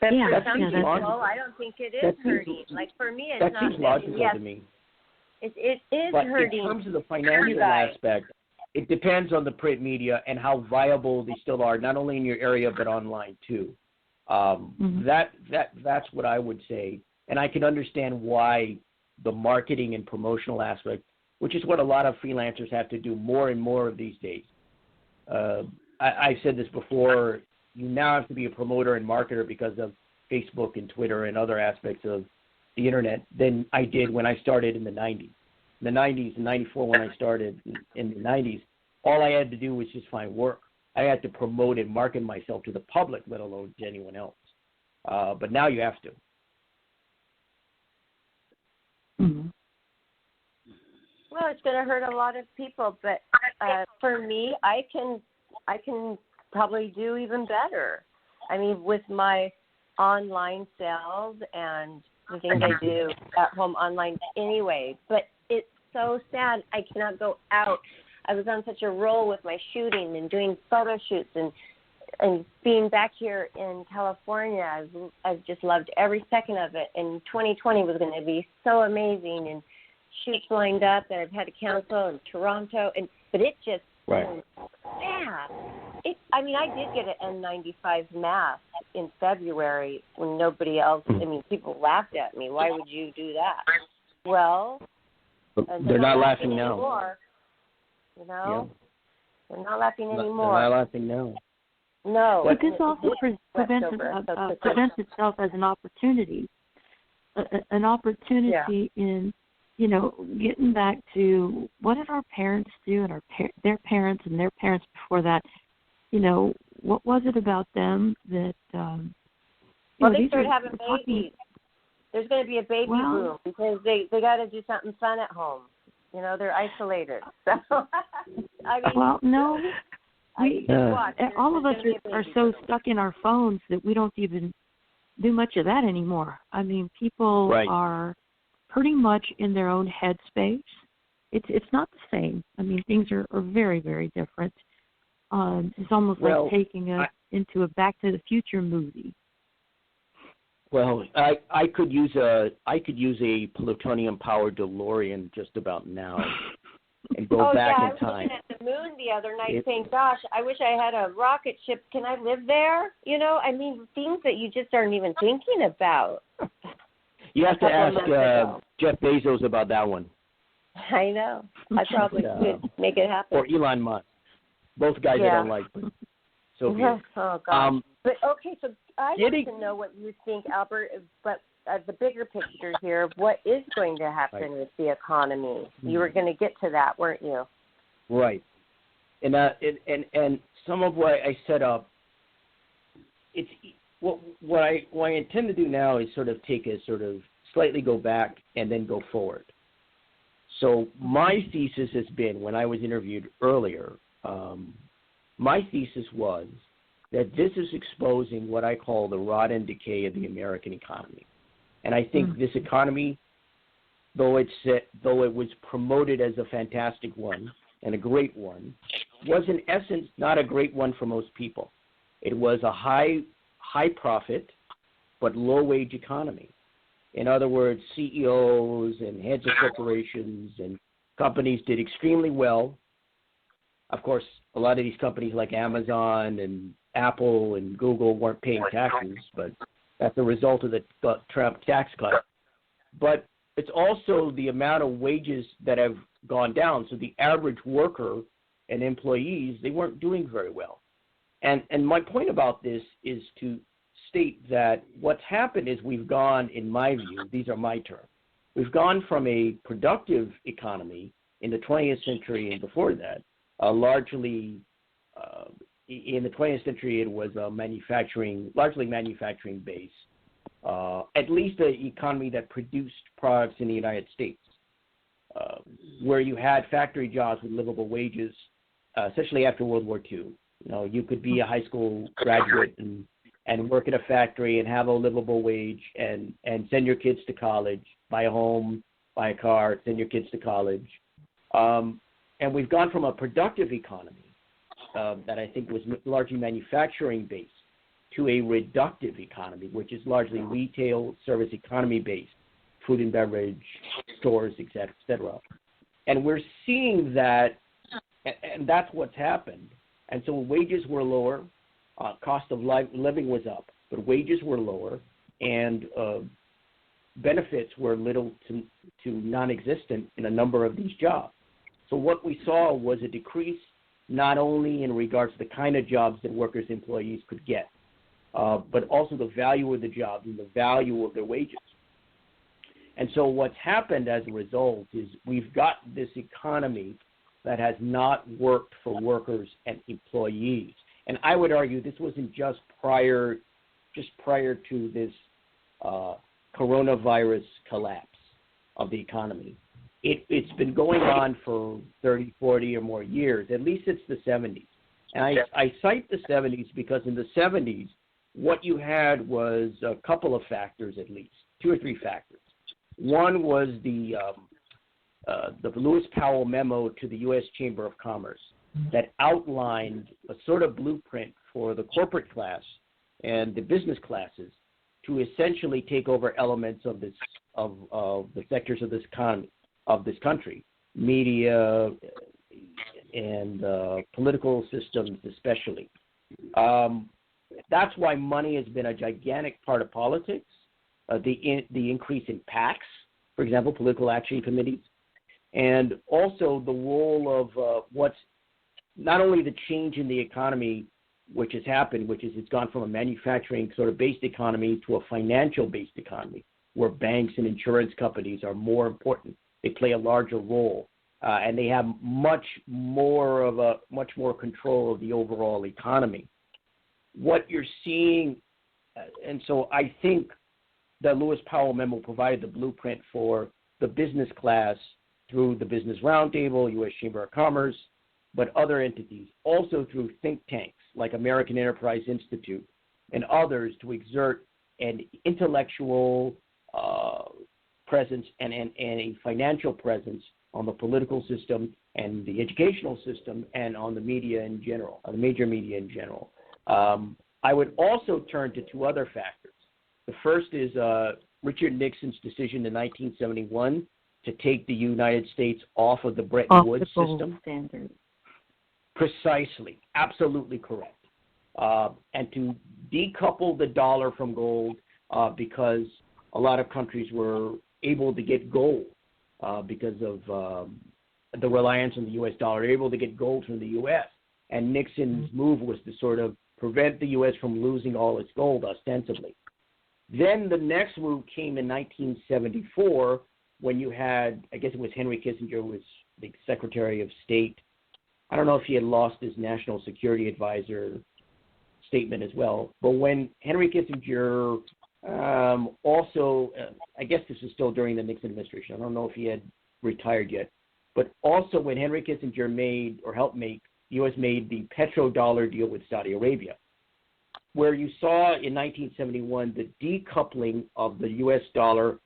Speaker 3: But
Speaker 1: Yeah,
Speaker 3: for some people, I don't think it is hurting. Like for me, it's
Speaker 4: that
Speaker 3: not.
Speaker 4: Seems logical to me.
Speaker 3: It is
Speaker 4: but
Speaker 3: hurting.
Speaker 4: In terms of the financial aspect, it depends on the print media and how viable they still are, not only in your area but online too. That's what I would say, and I can understand why the marketing and promotional aspect, which is what a lot of freelancers have to do more and more of these days. I've said this before. You now have to be a promoter and marketer because of Facebook and Twitter and other aspects of the internet than I did when I started in the 90s. In the 90s, in 94 when I started in the 90s, all I had to do was just find work. I had to promote and market myself to the public, let alone to anyone else. But now you have to.
Speaker 3: Well, it's going to hurt a lot of people, but for me, I can probably do even better. I mean, with my online sales and the things I do at home online anyway, but it's so sad I cannot go out. I was on such a roll with my shooting and doing photo shoots and being back here in California. I've just loved every second of it, and 2020 was going to be so amazing, and shoots lined up that I've had to cancel in Toronto, but it just I did get an N95 mask in February when nobody else, people laughed at me. Why would you do that? Well,
Speaker 4: they're not laughing now.
Speaker 3: Anymore, They're not laughing anymore.
Speaker 4: They're not laughing now.
Speaker 3: No.
Speaker 1: But this also presents itself as an opportunity. An opportunity in, getting back to what did our parents do and their parents and their parents before that. What was it about them that?
Speaker 3: They started having babies. There's going to be a baby boom because they got to do something fun at home. They're isolated. So,
Speaker 1: no. All of us are so stuck in our phones that we don't even do much of that anymore. I mean, people are pretty much in their own headspace. It's not the same. I mean, things are very, very different. It's almost like taking us into a Back to the Future movie.
Speaker 4: Well, I could use a plutonium-powered DeLorean just about now and go back in time.
Speaker 3: I was looking at the moon the other night saying, gosh, I wish I had a rocket ship. Can I live there? Things that you just aren't even thinking about.
Speaker 4: You have to ask Jeff Bezos about that one.
Speaker 3: I know. I probably could make it happen.
Speaker 4: Or Elon Musk. Both guys I don't like, but so be it.
Speaker 3: Oh, gosh. But, okay, so I want to know what you think, Albert, but the bigger picture here of what is going to happen with the economy. You were going to get to that, weren't you?
Speaker 4: Right. And some of what I set up, it's what I intend to do now is sort of take a sort of slightly go back and then go forward. So my thesis has been, when I was interviewed earlier, my thesis was that this is exposing what I call the rot and decay of the American economy. And I think this economy, though it was promoted as a fantastic one and a great one, was in essence not a great one for most people. It was a high profit but low wage economy. In other words, CEOs and heads of corporations and companies did extremely well. Of course, a lot of these companies like Amazon and Apple and Google weren't paying taxes, but that's a result of the Trump tax cut. But it's also the amount of wages that have gone down. So the average worker and employees, they weren't doing very well. And my point about this is to state that what's happened is we've gone, in my view, these are my terms, we've gone from a productive economy in the 20th century and before that largely in the 20th century, it was largely manufacturing based. At least an economy that produced products in the United States, where you had factory jobs with livable wages, especially after World War II. You could be a high school graduate and work at a factory and have a livable wage and send your kids to college, buy a home, buy a car, send your kids to college. And we've gone from a productive economy that I think was largely manufacturing based to a reductive economy, which is largely retail service economy based, food and beverage, stores, et cetera, et cetera. And we're seeing that, and that's what's happened. And so wages were lower, cost of living was up, but wages were lower, and benefits were little to non-existent in a number of these jobs. So what we saw was a decrease not only in regards to the kind of jobs that workers' employees could get, but also the value of the jobs and the value of their wages. And so what's happened as a result is we've got this economy that has not worked for workers and employees. And I would argue this wasn't just prior to this coronavirus collapse of the economy. It's been going on for 30, 40 or more years. At least it's the 70s. And I cite the 70s because in the 70s, what you had was a couple of factors at least, 2 or 3 factors. One was the Lewis Powell memo to the U.S. Chamber of Commerce that outlined a sort of blueprint for the corporate class and the business classes to essentially take over elements of this of the sectors of this economy, of this country, media and political systems especially. That's why money has been a gigantic part of politics. The increase in PACs, for example, political action committees, and also the role of what's not only the change in the economy which has happened, which is it's gone from a manufacturing sort of based economy to a financial based economy where banks and insurance companies are more important. They play a larger role, and they have much more control of the overall economy. What you're seeing, and so I think the Lewis Powell memo provided the blueprint for the business class through the Business Roundtable, U.S. Chamber of Commerce, but other entities, also through think tanks like American Enterprise Institute and others to exert an intellectual presence and a financial presence on the political system and the educational system and on the media in general, on the major media in general. I would also turn to 2 other factors. The first is Richard Nixon's decision in 1971 to take the United States off of the Bretton Woods system.
Speaker 1: Standard.
Speaker 4: Precisely, absolutely correct. And to decouple the dollar from gold because a lot of countries were able to get gold because of the reliance on the U.S. dollar, able to get gold from the U.S. And Nixon's move was to sort of prevent the U.S. from losing all its gold ostensibly. Then the next move came in 1974 when you had, I guess it was Henry Kissinger was the Secretary of State. I don't know if he had lost his national security advisor statement as well. But when Henry Kissinger I guess this was still during the Nixon administration. I don't know if he had retired yet. But also when Henry Kissinger made or helped make, the U.S. made the petrodollar deal with Saudi Arabia, where you saw in 1971 the decoupling of the U.S. dollar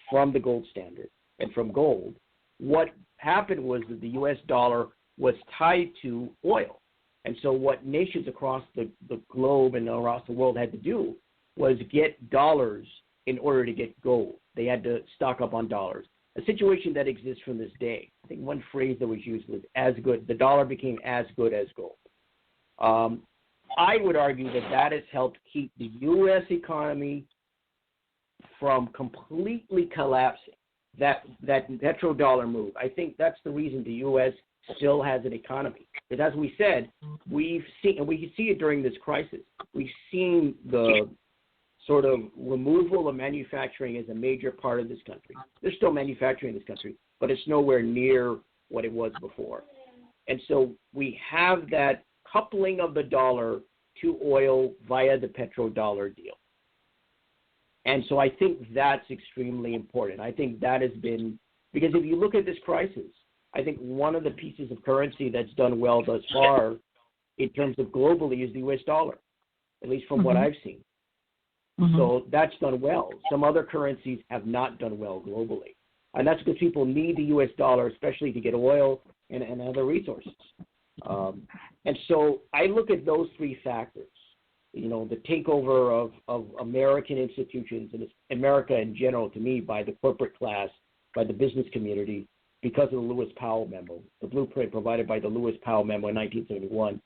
Speaker 4: from the gold standard and from gold. What happened was that the U.S. dollar was tied to oil. And so what nations across the globe and across the world had to do was get dollars in order to get gold. They had to stock up on dollars, a situation that exists from this day. I think one phrase that was used was as good, the dollar became as good as gold. I would argue that has helped keep the U.S. economy from completely collapsing, that petrodollar move. I think that's the reason the U.S. still has an economy. Because as we said, we've seen, and we can see it during this crisis, we've seen the sort of removal of manufacturing as a major part of this country. There's still manufacturing in this country, but it's nowhere near what it was before. And so we have that coupling of the dollar to oil via the petrodollar deal. And so I think that's extremely important. I think that has been, because if you look at this crisis, I think one of the pieces of currency that's done well thus far in terms of globally is the U.S. dollar, at least from what I've seen. So that's done well. Some other currencies have not done well globally. And that's because people need the U.S. dollar, especially to get oil and other resources. And so I look at those three factors, you know, the takeover of American institutions and America in general, to me, by the corporate class, by the business community, because of the Lewis Powell memo, the blueprint provided by the Lewis Powell memo in 1971.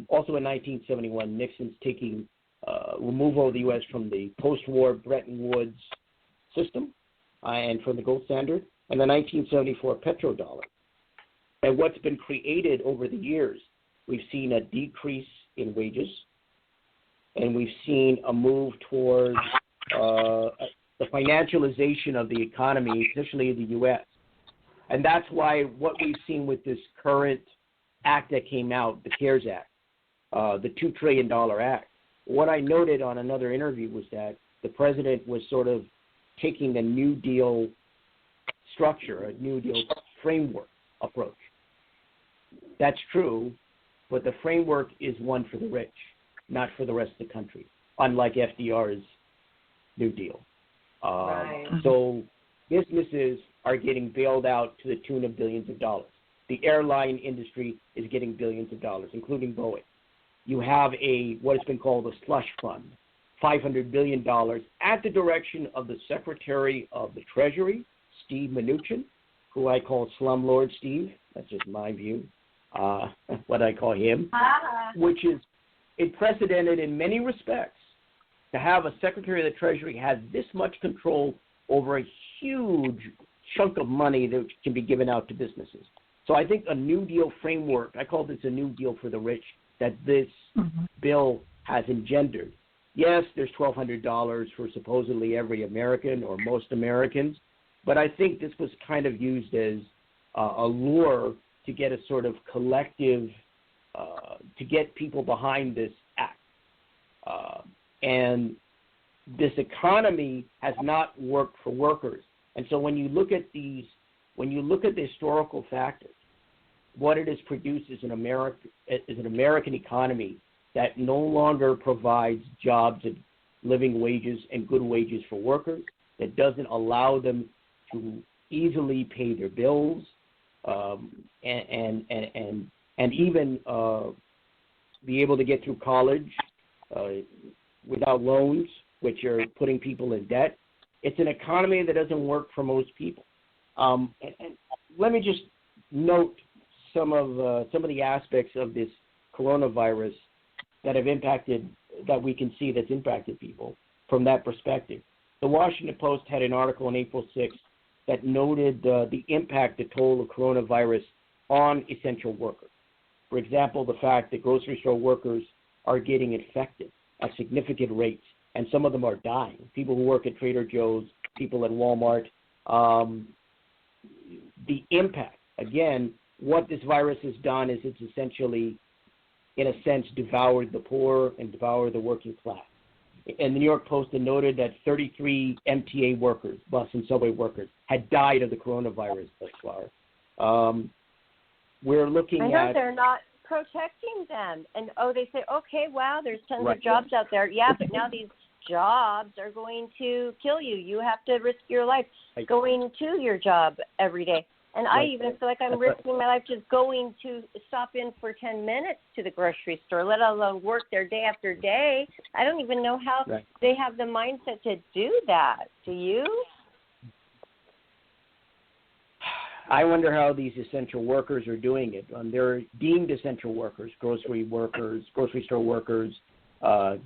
Speaker 4: Also in 1971, Nixon's taking removal of the U.S. from the post-war Bretton Woods system and from the gold standard, and the 1974 petrodollar. And what's been created over the years, we've seen a decrease in wages, and we've seen a move towards the financialization of the economy, especially in the U.S. And that's why what we've seen with this current act that came out, the CARES Act, the $2 trillion act, what I noted on another interview was that the president was sort of taking a New Deal structure, a New Deal framework approach. That's true, but the framework is one for the rich, not for the rest of the country, unlike FDR's New Deal.
Speaker 3: Right.
Speaker 4: So businesses are getting bailed out to the tune of billions of dollars. The airline industry is getting billions of dollars, including Boeing. You have what has been called a slush fund, $500 billion, at the direction of the Secretary of the Treasury, Steve Mnuchin, who I call Slumlord Steve. That's just my view, what I call him, which is unprecedented in many respects to have a Secretary of the Treasury have this much control over a huge chunk of money that can be given out to businesses. So I think a New Deal framework, I call this a New Deal for the rich, that this bill has engendered. Yes, there's $1,200 for supposedly every American or most Americans, but I think this was kind of used as a lure to get a sort of collective, to get people behind this act. And this economy has not worked for workers. And so when you look at the historical factors, what it has produced is an American economy that no longer provides jobs and living wages and good wages for workers, that doesn't allow them to easily pay their bills, and even be able to get through college without loans, which are putting people in debt. It's an economy that doesn't work for most people. And let me just note some of the aspects of this coronavirus that we can see that's impacted people from that perspective. The Washington Post had an article on April 6th that noted the impact, the toll of coronavirus on essential workers. For example, the fact that grocery store workers are getting infected at significant rates, and some of them are dying. People who work at Trader Joe's, people at Walmart. The impact, again, what this virus has done is it's essentially, in a sense, devoured the poor and devoured the working class. And the New York Post had noted that 33 MTA workers, bus and subway workers, had died of the coronavirus thus far. We're looking at...
Speaker 3: I know they're not protecting them. And, they say, okay, wow, there's tons of jobs out there. Yeah, but now these jobs are going to kill you. You have to risk your life going to your job every day. And I even feel like I'm risking my life just going to stop in for 10 minutes to the grocery store, let alone work there day after day. I don't even know how they have the mindset to do that. Do you?
Speaker 4: I wonder how these essential workers are doing it. They're deemed essential workers, grocery store workers,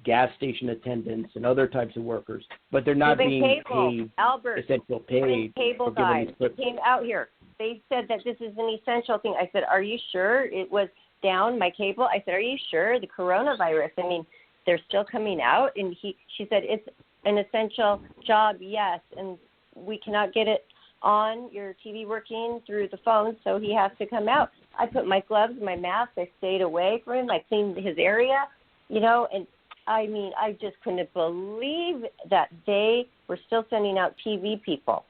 Speaker 4: gas station attendants, and other types of workers, but they're not being paid essential pay.
Speaker 3: Cable guys came out here. They said that this is an essential thing. I said, are you sure? It was down, my cable. I said, are you sure? The coronavirus, I mean, they're still coming out. And she said, it's an essential job, yes, and we cannot get it on your TV working through the phone, so he has to come out. I put my gloves, my mask, I stayed away from him, I cleaned his area, you know, and I mean, I just couldn't believe that they were still sending out TV people.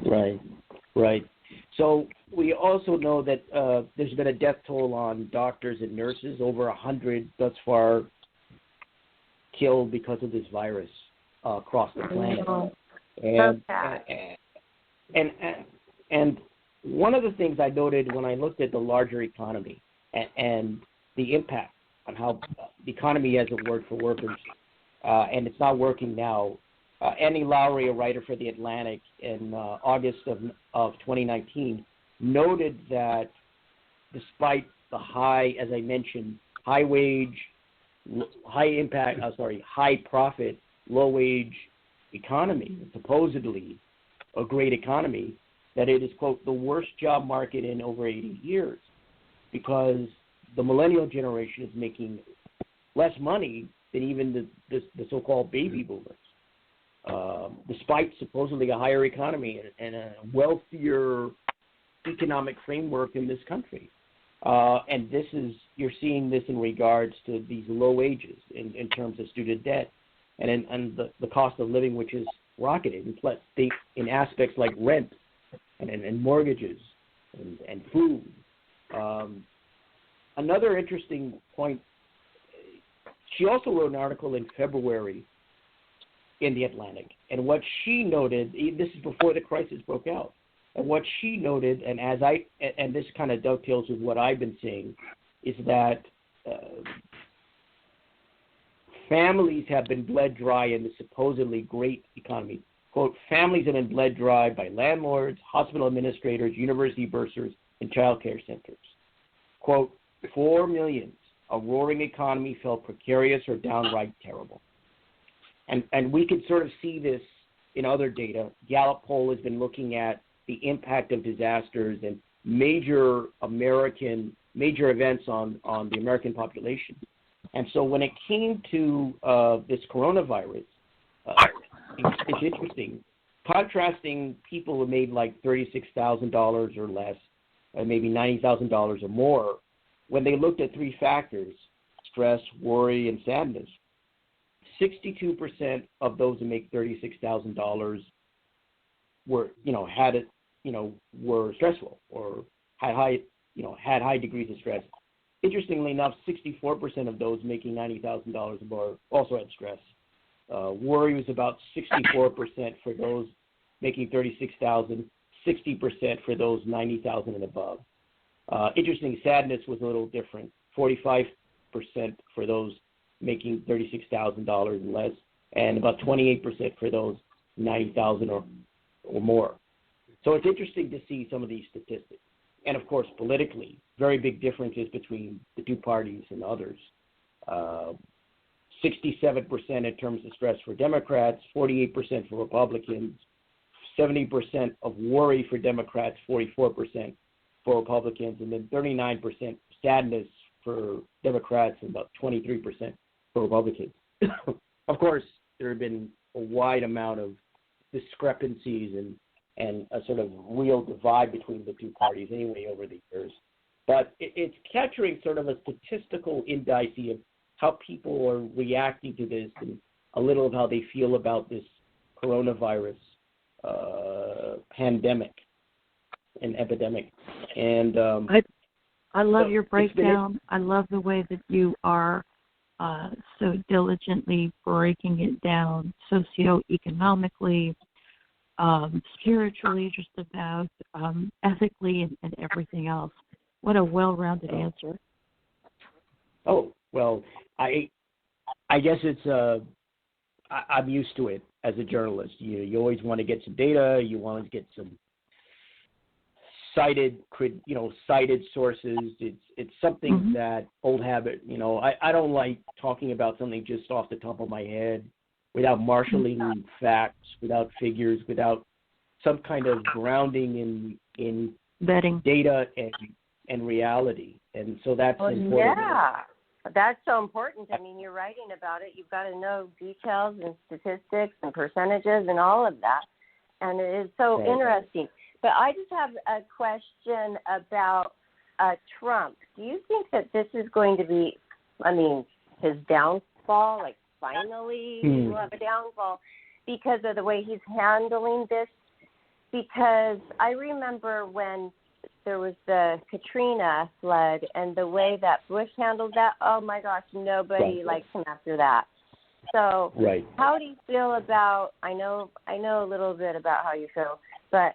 Speaker 4: Right, right. So we also know that there's been a death toll on doctors and nurses, over 100 thus far killed because of this virus across the planet. And one of the things I noted when I looked at the larger economy and the impact on how the economy hasn't worked for workers, and it's not working now. Annie Lowry, a writer for The Atlantic, in August of 2019, noted that despite the high, as I mentioned, high profit, low wage economy, supposedly a great economy, that it is, quote, the worst job market in over 80 years, because the millennial generation is making less money than even the so-called baby boomers, despite supposedly a higher economy and a wealthier economic framework in this country. And you're seeing this in regards to these low wages in terms of student debt and the cost of living, which is rocketed in aspects like rent and mortgages and food. Another interesting point, she also wrote an article in February in The Atlantic, and what she noted, this is before the crisis broke out, and what she noted, and this kind of dovetails with what I've been saying, is that families have been bled dry in the supposedly great economy. Quote, families have been bled dry by landlords, hospital administrators, university bursars, and child care centers. Quote, 4 million, a roaring economy felt precarious or downright terrible. And we can sort of see this in other data. Gallup poll has been looking at the impact of disasters and major events on the American population. And so when it came to this coronavirus, it's interesting. Contrasting people who made like $36,000 or less, maybe $90,000 or more, when they looked at three factors, stress, worry, and sadness, 62% of those who make $36,000 were stressful or had high degrees of stress. Interestingly enough, 64% of those making $90,000 or more also had stress. Worry was about 64% for those making $36,000, 60% for those $90,000 and above. Interesting, sadness was a little different, 45% for those making $36,000 and less, and about 28% for those $90,000 or more. So it's interesting to see some of these statistics. And of course, politically, very big differences between the two parties and others. 67% in terms of stress for Democrats, 48% for Republicans, 70% of worry for Democrats, 44% for Republicans, and then 39% sadness for Democrats and about 23% for Republicans. Of course, there have been a wide amount of discrepancies and a sort of real divide between the two parties anyway over the years. But it's capturing sort of a statistical indice of how people are reacting to this and a little of how they feel about this coronavirus pandemic and epidemic. And
Speaker 1: I love your breakdown. I love the way that you are so diligently breaking it down socioeconomically, spiritually, just about ethically and everything else. What a well-rounded answer.
Speaker 4: Oh, well, I guess it's I'm used to it as a journalist. You always want to get some data. You want to get some cited sources. It's something that old habit. I don't like talking about something just off the top of my head without marshaling facts, without figures, without some kind of grounding in
Speaker 1: vetting
Speaker 4: data and reality. And so that's important.
Speaker 3: Yeah. That's so important. I mean, you're writing about it. You've got to know details and statistics and percentages and all of that. and it is so interesting. But I just have a question about Trump. Do you think that this is going to be, his downfall, like finally we'll have a downfall because of the way he's handling this? Because I remember when there was the Katrina flood and the way that Bush handled that, oh my gosh, nobody likes him after that. So how do you feel about, I know a little bit about how you feel, but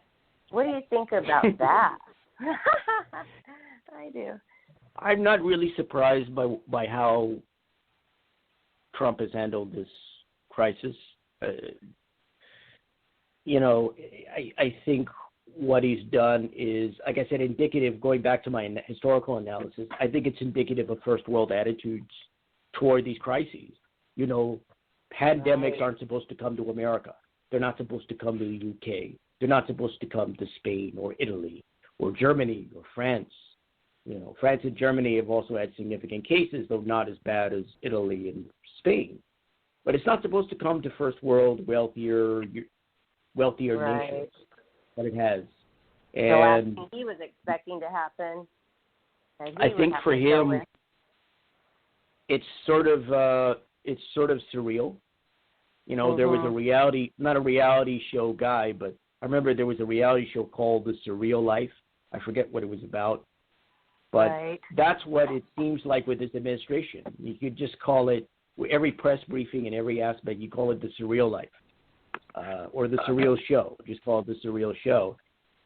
Speaker 3: what do you think about that? I do.
Speaker 4: I'm not really surprised by how Trump has handled this crisis. I think what he's done is, like I said, indicative, going back to my historical analysis, I think it's indicative of first world attitudes toward these crises. Pandemics aren't supposed to come to America. They're not supposed to come to the UK. They're not supposed to come to Spain or Italy or Germany or France. France and Germany have also had significant cases, though not as bad as Italy and Spain. But it's not supposed to come to first world, wealthier nations. But it has. And
Speaker 3: so he was expecting to happen.
Speaker 4: I think for him, it's sort of surreal. There was not a reality show guy, but I remember there was a reality show called The Surreal Life. I forget what it was about. But that's what it seems like with this administration. You could just call it, every press briefing and every aspect, you call it The Surreal Life. Or The Surreal Show. Just call it The Surreal Show.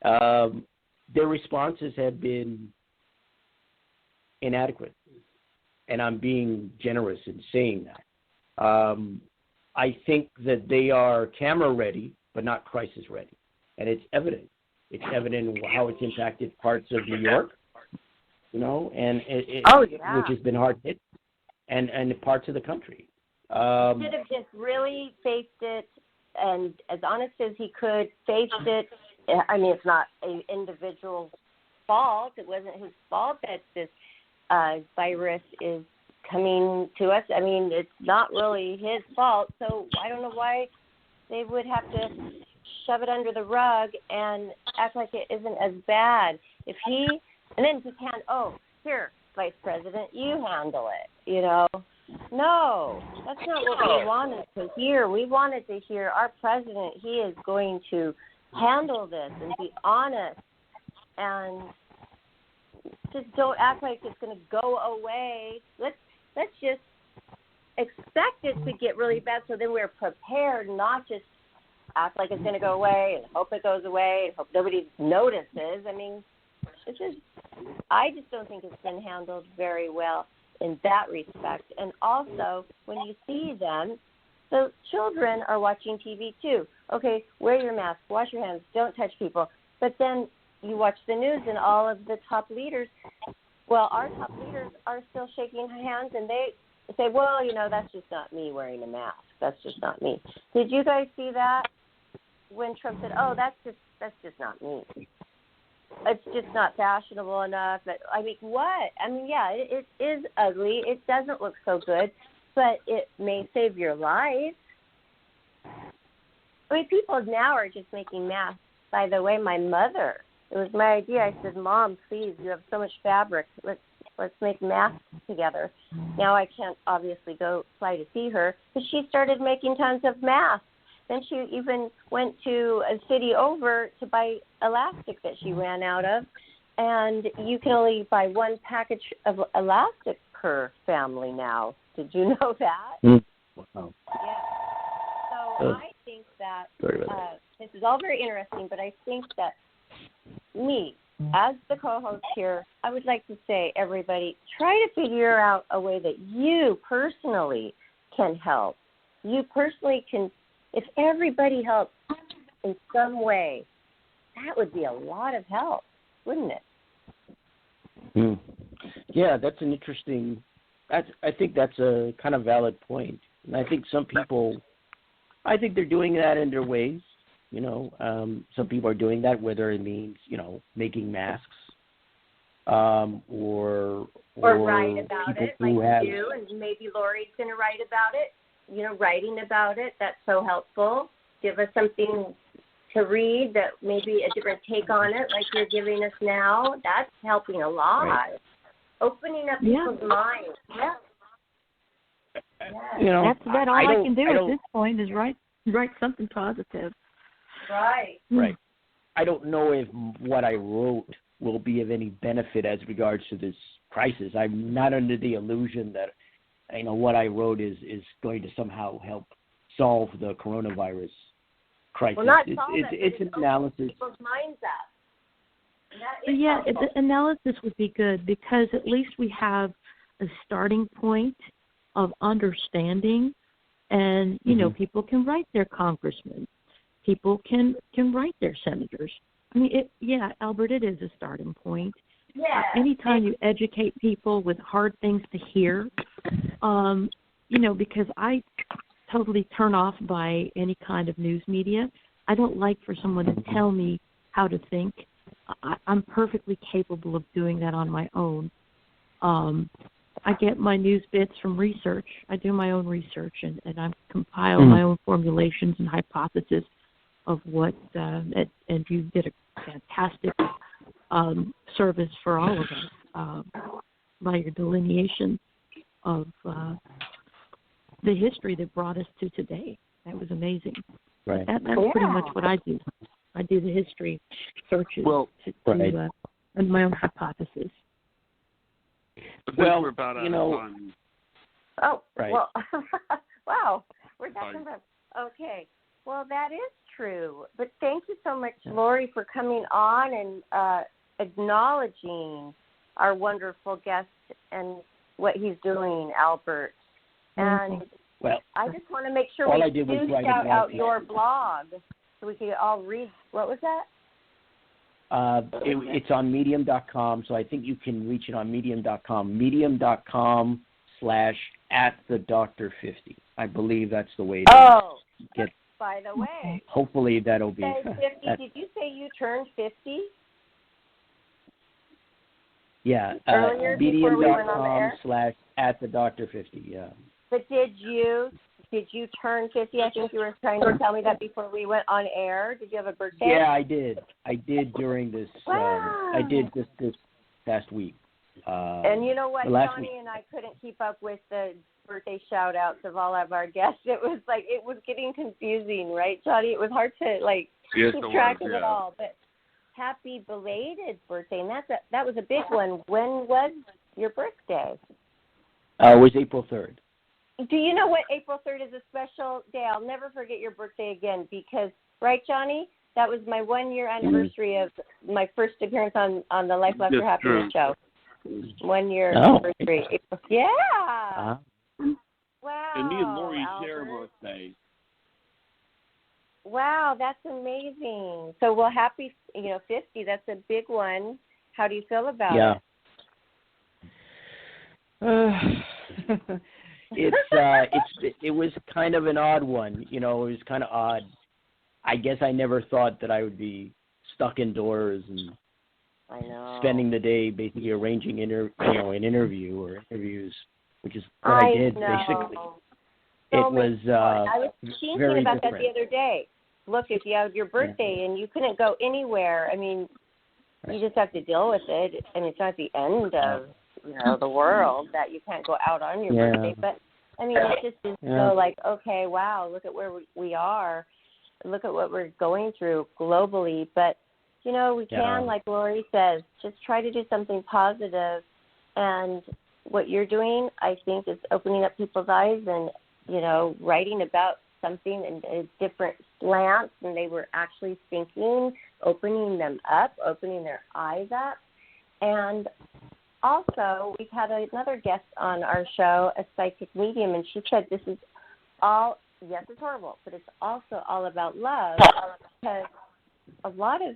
Speaker 4: Their responses have been inadequate. And I'm being generous in saying that. I think that they are camera ready, but not crisis ready. And it's evident. It's evident in how it's impacted parts of New York, which has been hard hit, and parts of the country.
Speaker 3: Should have just really faced it, and as honest as he could, faced it. It's not an individual fault. It wasn't his fault that this virus is coming to us. It's not really his fault. So I don't know why they would have to shove it under the rug and act like it isn't as bad. And then just here, Vice President, you handle it, No, that's not what we wanted to hear. We wanted to hear our president, he is going to handle this and be honest and just don't act like it's going to go away. Let's just expect it to get really bad so then we're prepared, not just act like it's going to go away and hope it goes away and hope nobody notices. I just don't think it's been handled very well in that respect. And also, when you see them, the children are watching TV too. Okay, wear your mask, wash your hands, don't touch people. But then you watch the news and all of the top leaders, our top leaders are still shaking hands and they say, that's just not me wearing a mask. That's just not me. Did you guys see that when Trump said, that's just not me? It's just not fashionable enough. But what? It is ugly. It doesn't look so good, but it may save your life. People now are just making masks. By the way, my mother, it was my idea. I said, Mom, please, you have so much fabric. Let's make masks together. Now I can't obviously go fly to see her, but she started making tons of masks. Then she even went to a city over to buy elastic that she ran out of, and you can only buy one package of elastic per family now. Did you know that?
Speaker 4: Wow.
Speaker 3: Yeah. So I think that this is all very interesting, but I think that me, as the co-host here, I would like to say, everybody, try to figure out a way that you personally can help. You personally can. If everybody helps in some way, that would be a lot of help, wouldn't it?
Speaker 4: Yeah, that's an interesting. I think that's a kind of valid point, and I think some people, they're doing that in their ways. Some people are doing that, whether it means making masks, or
Speaker 3: write about it like you do, and maybe Lori's going to write about it. Writing about it, that's so helpful. Give us something to read that maybe a different take on it, like you're giving us now, that's helping a lot.
Speaker 4: Right.
Speaker 3: Opening up people's minds. Yeah.
Speaker 4: You know,
Speaker 1: That's about all I can do
Speaker 4: I
Speaker 1: at this point is write something positive.
Speaker 3: Right.
Speaker 4: Right. I don't know if what I wrote will be of any benefit as regards to this crisis. I'm not under the illusion that, you know, what I wrote is going to somehow help solve the coronavirus crisis.
Speaker 3: Well, not
Speaker 4: it's
Speaker 3: solve
Speaker 4: it's an analysis.
Speaker 3: People's minds up. And that
Speaker 1: But
Speaker 3: is
Speaker 1: yeah,
Speaker 3: helpful.
Speaker 1: the analysis would be good because at least we have a starting point of understanding, and you know, people can write their congressmen, people can write their senators. I mean, Albert, it is a starting point.
Speaker 3: Yeah.
Speaker 1: Anytime you educate people with hard things to hear, you know, because I totally turn off by any kind of news media. I don't like for someone to tell me how to think. I'm perfectly capable of doing that on my own. I get my news bits from research. I do my own research, and I compile my own formulations and hypotheses of what, and you did a fantastic service for all of us by your delineation of the history that brought us to today. That was amazing.
Speaker 4: Right.
Speaker 1: That's pretty much what I do. I do the history searches and my own hypothesis.
Speaker 2: Well, we're about out
Speaker 4: you know,
Speaker 2: of time.
Speaker 3: Oh,
Speaker 4: right.
Speaker 3: well, wow. We're talking about, okay. Well, that is true. But thank you so much, Lori, for coming on and acknowledging our wonderful guest and what he's doing, Albert. And I just want to make sure we do shout out your blog so we can all read. What was that?
Speaker 4: It's on medium.com, so I think you can reach it on medium.com. Medium.com/@thedoctor50. I believe that's the way to get.
Speaker 3: By the way.
Speaker 4: Hopefully that'll be.
Speaker 3: 50. Did you say you turned 50?
Speaker 4: Yeah.
Speaker 3: Earlier before we went on the air?
Speaker 4: medium.com/@thedoctor50. Yeah.
Speaker 3: But did you turn 50? I think you were trying to tell me that before we went on air. Did you have a birthday?
Speaker 4: Yeah, I did. I did during this.
Speaker 3: Wow.
Speaker 4: I did this past week.
Speaker 3: And you know what,
Speaker 4: last
Speaker 3: Johnny
Speaker 4: week.
Speaker 3: and I couldn't keep up with the birthday shout-outs of all of our guests. It was getting confusing, right, Johnny? It was hard to keep track of it all. But happy belated birthday, and that was a big one. When was your birthday?
Speaker 4: It was April 3rd.
Speaker 3: Do you know what April 3rd is a special day? I'll never forget your birthday again because, right, Johnny? That was my 1-year anniversary of my first appearance on the Life After Happiness show. 1 year anniversary. April. Yeah. Wow.
Speaker 2: And me and Lori
Speaker 3: Albert.
Speaker 2: share a birthday.
Speaker 3: Wow, that's amazing. So, well, happy, 50. That's a big one. How do you feel about it?
Speaker 4: It was kind of an odd one. It was kind of odd. I guess I never thought that I would be stuck indoors and spending the day basically arranging an interview or interviews, which is what I did basically.
Speaker 3: So
Speaker 4: it was
Speaker 3: I was thinking
Speaker 4: very
Speaker 3: about
Speaker 4: different.
Speaker 3: that the other day. Look, if you have your birthday and you couldn't go anywhere, I mean, you just have to deal with it. I mean, it's not the end of the world that you can't go out on your birthday, but I mean, it just is so okay, wow, look at where we are, look at what we're going through globally, but we can, like Lori says, just try to do something positive, and what you're doing, I think, is opening up people's eyes and writing about something in a different slant than they were actually thinking, opening them up, opening their eyes up. And also, we've had another guest on our show, a psychic medium, and she said this is all, yes, it's horrible, but it's also all about love, because a lot of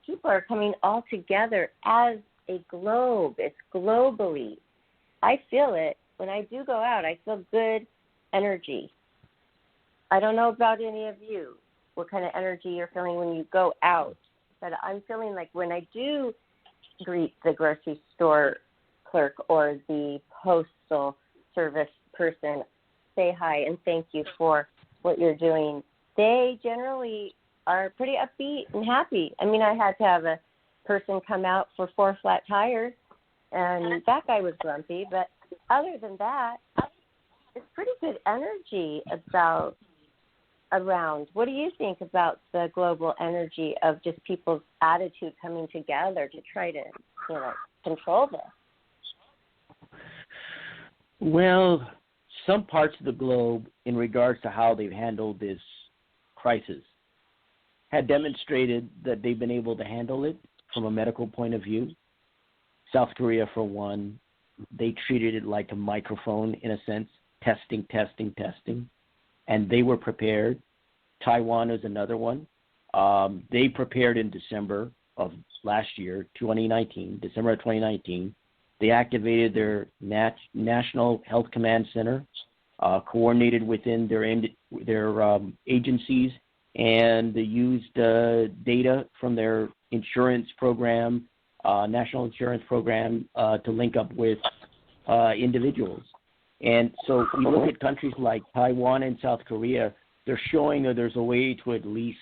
Speaker 3: people are coming all together as a globe. It's globally. I feel it. When I do go out, I feel good energy. I don't know about any of you, what kind of energy you're feeling when you go out, but I'm feeling like when I do greet the grocery store clerk or the postal service person, say hi and thank you for what you're doing, they generally are pretty upbeat and happy. I mean, I had to have a person come out for 4 flat tires, and that guy was grumpy. But other than that, it's pretty good energy around. What do you think about the global energy of just people's attitude coming together to try to, control this?
Speaker 4: Well, some parts of the globe, in regards to how they've handled this crisis, had demonstrated that they've been able to handle it from a medical point of view. South Korea, for one, they treated it like a microphone, in a sense, testing, and they were prepared. Taiwan is another one. They prepared in December of last year, December of 2019. They activated their National Health Command Center, coordinated within their agencies, and they used data from their insurance program, national insurance program, to link up with individuals. And so if we look at countries like Taiwan and South Korea, they're showing that there's a way to at least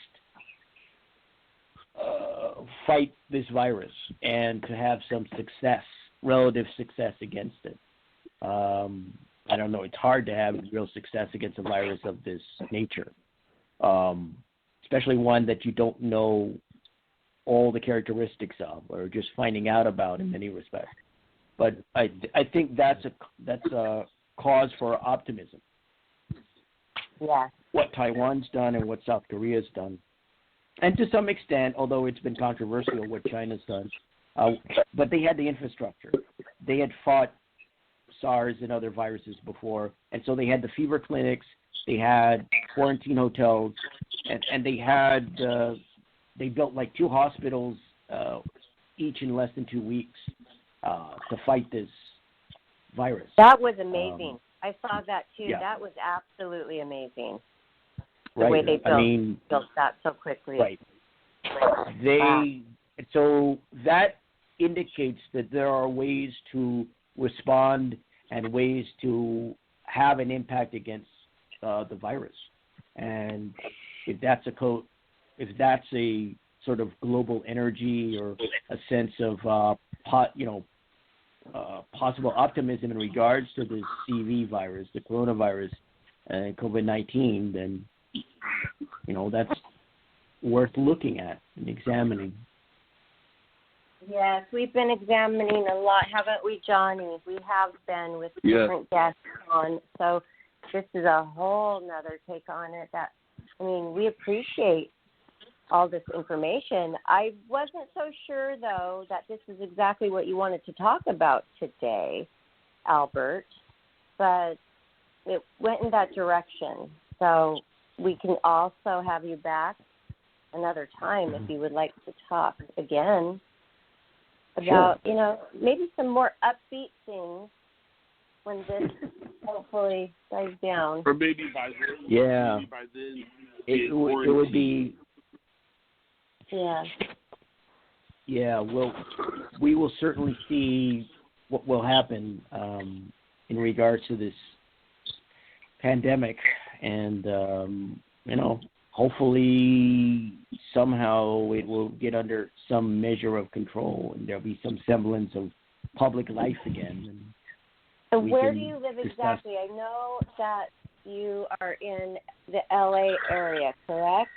Speaker 4: fight this virus and to have some relative success against it. I don't know, it's hard to have real success against a virus of this nature, especially one that you don't know all the characteristics of, or just finding out about in many respects. But I think that's a cause for optimism.
Speaker 3: Yeah.
Speaker 4: What Taiwan's done and what South Korea's done, and to some extent, although it's been controversial, what China's done, but they had the infrastructure. They had fought SARS and other viruses before, and so they had the fever clinics, they had quarantine hotels, and they built like 2 hospitals each in less than 2 weeks to fight this virus.
Speaker 3: That was amazing. I saw that too.
Speaker 4: Yeah.
Speaker 3: That was absolutely amazing. The
Speaker 4: right.
Speaker 3: way they built that so quickly.
Speaker 4: Right. So that indicates that there are ways to respond and ways to have an impact against the virus. And if that's a sort of global energy or a sense of possible optimism in regards to the CV virus, the coronavirus, and COVID-19, then that's worth looking at and examining.
Speaker 3: Yes, we've been examining a lot, haven't we, Johnny? We have been with different guests on. So this is a whole nother take on it. We appreciate all this information. I wasn't so sure, though, that this is exactly what you wanted to talk about today, Albert, but it went in that direction. So we can also have you back another time if you would like to talk again about, maybe some more upbeat things when this hopefully dies down.
Speaker 2: Or maybe by then.
Speaker 4: Yeah.
Speaker 2: Maybe by then.
Speaker 4: It would be.
Speaker 3: Yeah.
Speaker 4: Yeah. Well, we will certainly see what will happen in regards to this pandemic, and hopefully somehow it will get under some measure of control, and there'll be some semblance of public life again.
Speaker 3: And where do you live exactly? I know that you are in the LA area, correct?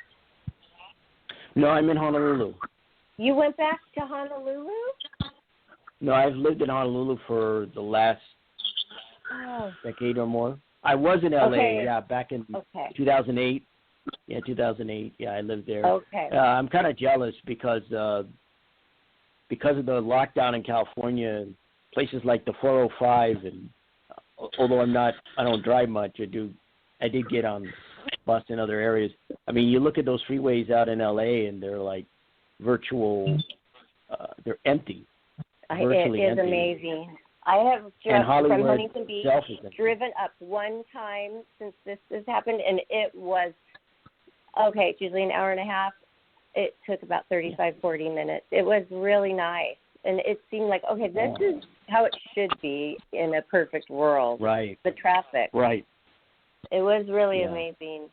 Speaker 4: No, I'm in Honolulu.
Speaker 3: You went back to Honolulu?
Speaker 4: No, I've lived in Honolulu for the last decade or more. I was in LA, back in 2008. Yeah, 2008. Yeah, I lived there.
Speaker 3: Okay.
Speaker 4: I'm kind of jealous because of the lockdown in California, places like the 405, and although I don't drive much, I did get on bus in other areas. I mean, you look at those freeways out in LA, and they're like virtual. They're empty. Virtually
Speaker 3: it is
Speaker 4: empty.
Speaker 3: Amazing. I have from Huntington Beach driven up one time since this has happened, and it was it's usually an hour and a half. It took about 35, 40 minutes. It was really nice, and it seemed like, this is how it should be in a perfect world.
Speaker 4: Right.
Speaker 3: The traffic.
Speaker 4: Right.
Speaker 3: It was really amazing.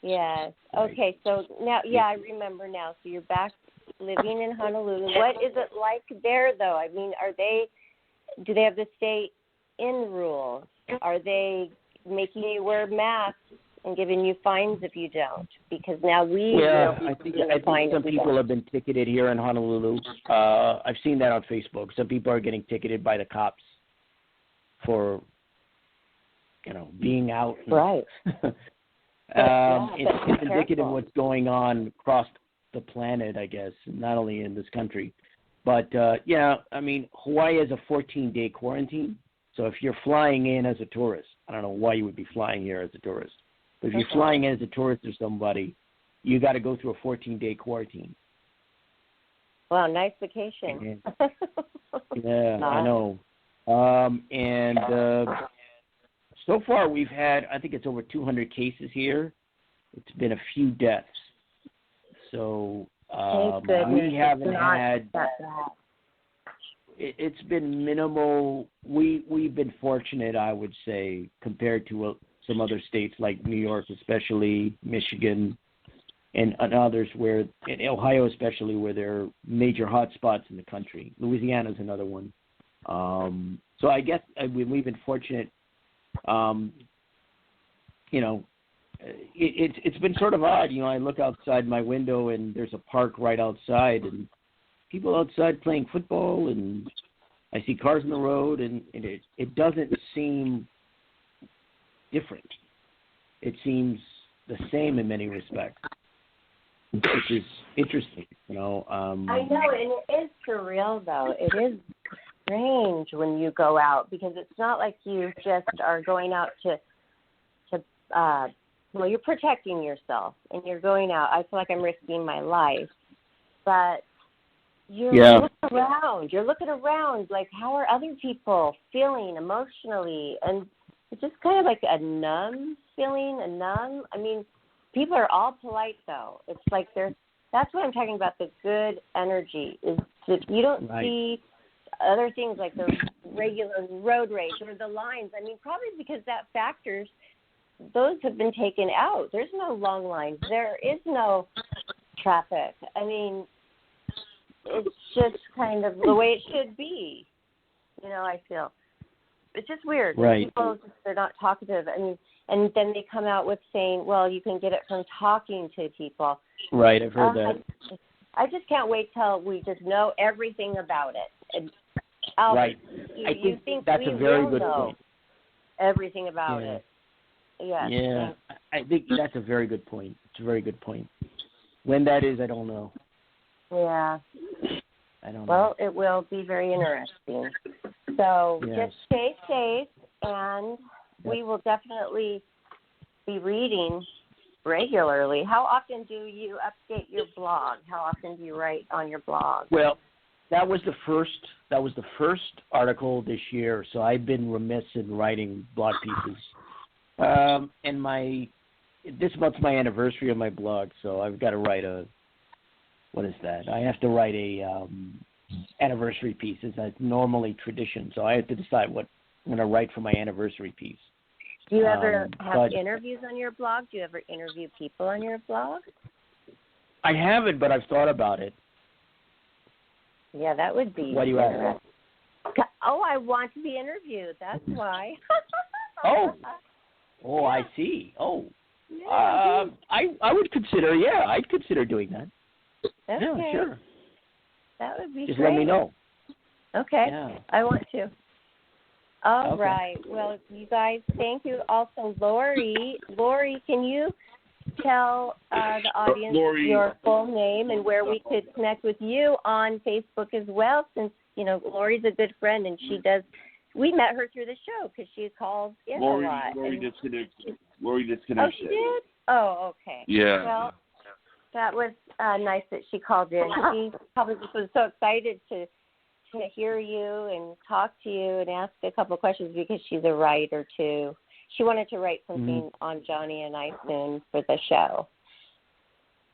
Speaker 3: Yes. Okay. So now, yeah, I remember now. So you're back living in Honolulu. What is it like there, though? I mean, do they have the stay-in rules? Are they making you wear masks and giving you fines if you don't? Because now
Speaker 4: I think some people have been ticketed here in Honolulu. I've seen that on Facebook. Some people are getting ticketed by the cops for, being out.
Speaker 3: Right.
Speaker 4: It's indicative of what's going on across the planet, I guess, not only in this country. But, Hawaii has a 14-day quarantine. So if you're flying in as a tourist, I don't know why you would be flying here as a tourist. But if you're flying in as a tourist or somebody, you got to go through a 14-day quarantine.
Speaker 3: Wow, nice vacation.
Speaker 4: Yeah, I know. So far we've had, I think it's over 200 cases here. It's been a few deaths. So we haven't had. It's been minimal. We've been fortunate, I would say, compared to some other states like New York, especially Michigan, and others in Ohio especially, where there are major hot spots in the country. Louisiana is another one. So I guess we've been fortunate. It's been sort of odd. I look outside my window and there's a park right outside, and people outside playing football, and I see cars on the road, and it doesn't seem different. It seems the same in many respects, which is interesting. I know, and
Speaker 3: it is surreal, though. It is strange when you go out, because it's not like you just are going out to you're protecting yourself and you're going out. I feel like I'm risking my life, but you're looking around, like, how are other people feeling emotionally? And it's just kind of like a numb feeling, I mean, people are all polite, though. It's like that's what I'm talking about, the good energy, is that you don't see other things like the regular road rage or the lines. I mean, probably because that factors, those have been taken out. There's no long lines. There is no traffic. I mean, it's just kind of the way it should be. I feel. It's just weird.
Speaker 4: Right.
Speaker 3: People, they're not talkative. I mean, and then they come out with saying, well, you can get it from talking to people.
Speaker 4: Right, I've heard that.
Speaker 3: I just can't wait till we just know everything about it. And Albert,
Speaker 4: right.
Speaker 3: You think
Speaker 4: that's
Speaker 3: we
Speaker 4: a very
Speaker 3: will
Speaker 4: good
Speaker 3: know
Speaker 4: point.
Speaker 3: Everything about it. Yes.
Speaker 4: Yeah, I think that's a very good point. It's a very good point. When that is, I don't know.
Speaker 3: Yeah.
Speaker 4: I don't know.
Speaker 3: Well, it will be very interesting. So just stay safe, and we will definitely be reading regularly. How often do you update your blog? How often do you write on your blog?
Speaker 4: Well, that was the first article this year, so I've been remiss in writing blog pieces. And this month's my anniversary of my blog, so I've got to write what is that? I have to write a anniversary piece. It's normally tradition, so I have to decide what I'm going to write for my anniversary piece.
Speaker 3: Do you ever have interviews on your blog? Do you ever interview people on your blog?
Speaker 4: I haven't, but I've thought about it.
Speaker 3: Yeah, that would be.
Speaker 4: Why do you ask?
Speaker 3: Oh, I want to be interviewed. That's why.
Speaker 4: Oh, I see. Oh,
Speaker 3: yeah,
Speaker 4: I would consider. Yeah, I'd consider doing that.
Speaker 3: Okay.
Speaker 4: Yeah, sure.
Speaker 3: That would be
Speaker 4: Just
Speaker 3: great.
Speaker 4: let me know.
Speaker 3: Okay.
Speaker 4: Yeah.
Speaker 3: I want to. All
Speaker 4: Okay.
Speaker 3: right. Well, you guys, thank you. Also, Lori, can you tell the audience your full name and where we could connect with you on Facebook as well? Since Lori's a good friend, and we met her through the show because she calls in a lot.
Speaker 2: Lori disconnected.
Speaker 3: Oh, she did? Oh, okay.
Speaker 2: Yeah.
Speaker 3: Well, that was nice that she called in. She probably just was so excited to hear you and talk to you and ask a couple of questions because she's a writer too. She wanted to write something on Johnny and I soon for the show.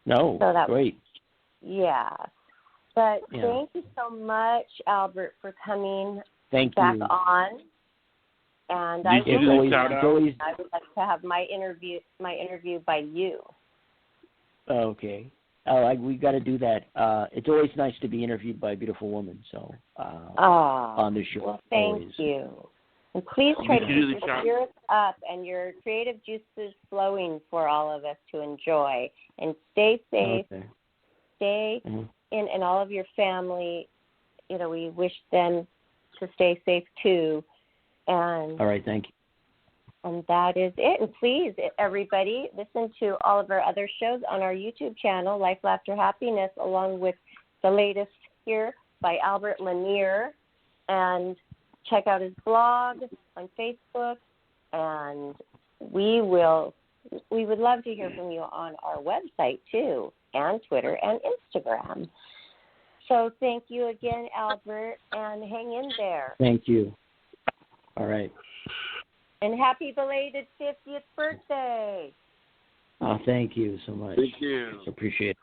Speaker 4: No,
Speaker 3: so that
Speaker 4: great.
Speaker 3: Yeah. But thank you so much, Albert, for coming back on. And I would like to have my interview by you.
Speaker 4: Okay. We got to do that. It's always nice to be interviewed by a beautiful woman. So on the show.
Speaker 3: Well, thank
Speaker 4: always.
Speaker 3: you. And please try to
Speaker 2: You
Speaker 3: keep
Speaker 2: do
Speaker 3: your
Speaker 2: the shot.
Speaker 3: spirits up and your creative juices flowing for all of us to enjoy. And stay safe.
Speaker 4: Okay.
Speaker 3: Stay
Speaker 4: Mhm.
Speaker 3: in all of your family. You know, we wish them to stay safe too. And
Speaker 4: All right. Thank you.
Speaker 3: And that is it. And please, everybody, listen to all of our other shows on our YouTube channel, Life, Laughter, Happiness, along with the latest here by Albert Lanier. And check out his blog on Facebook. And we would love to hear from you on our website, too, and Twitter and Instagram. So thank you again, Albert, and hang in there.
Speaker 4: Thank you. All right.
Speaker 3: And happy belated 50th birthday.
Speaker 4: Oh, thank you so much.
Speaker 2: Thank you.
Speaker 4: Appreciate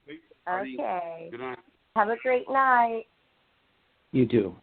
Speaker 4: it.
Speaker 3: Okay.
Speaker 2: Good night.
Speaker 3: Have a great night.
Speaker 4: You too.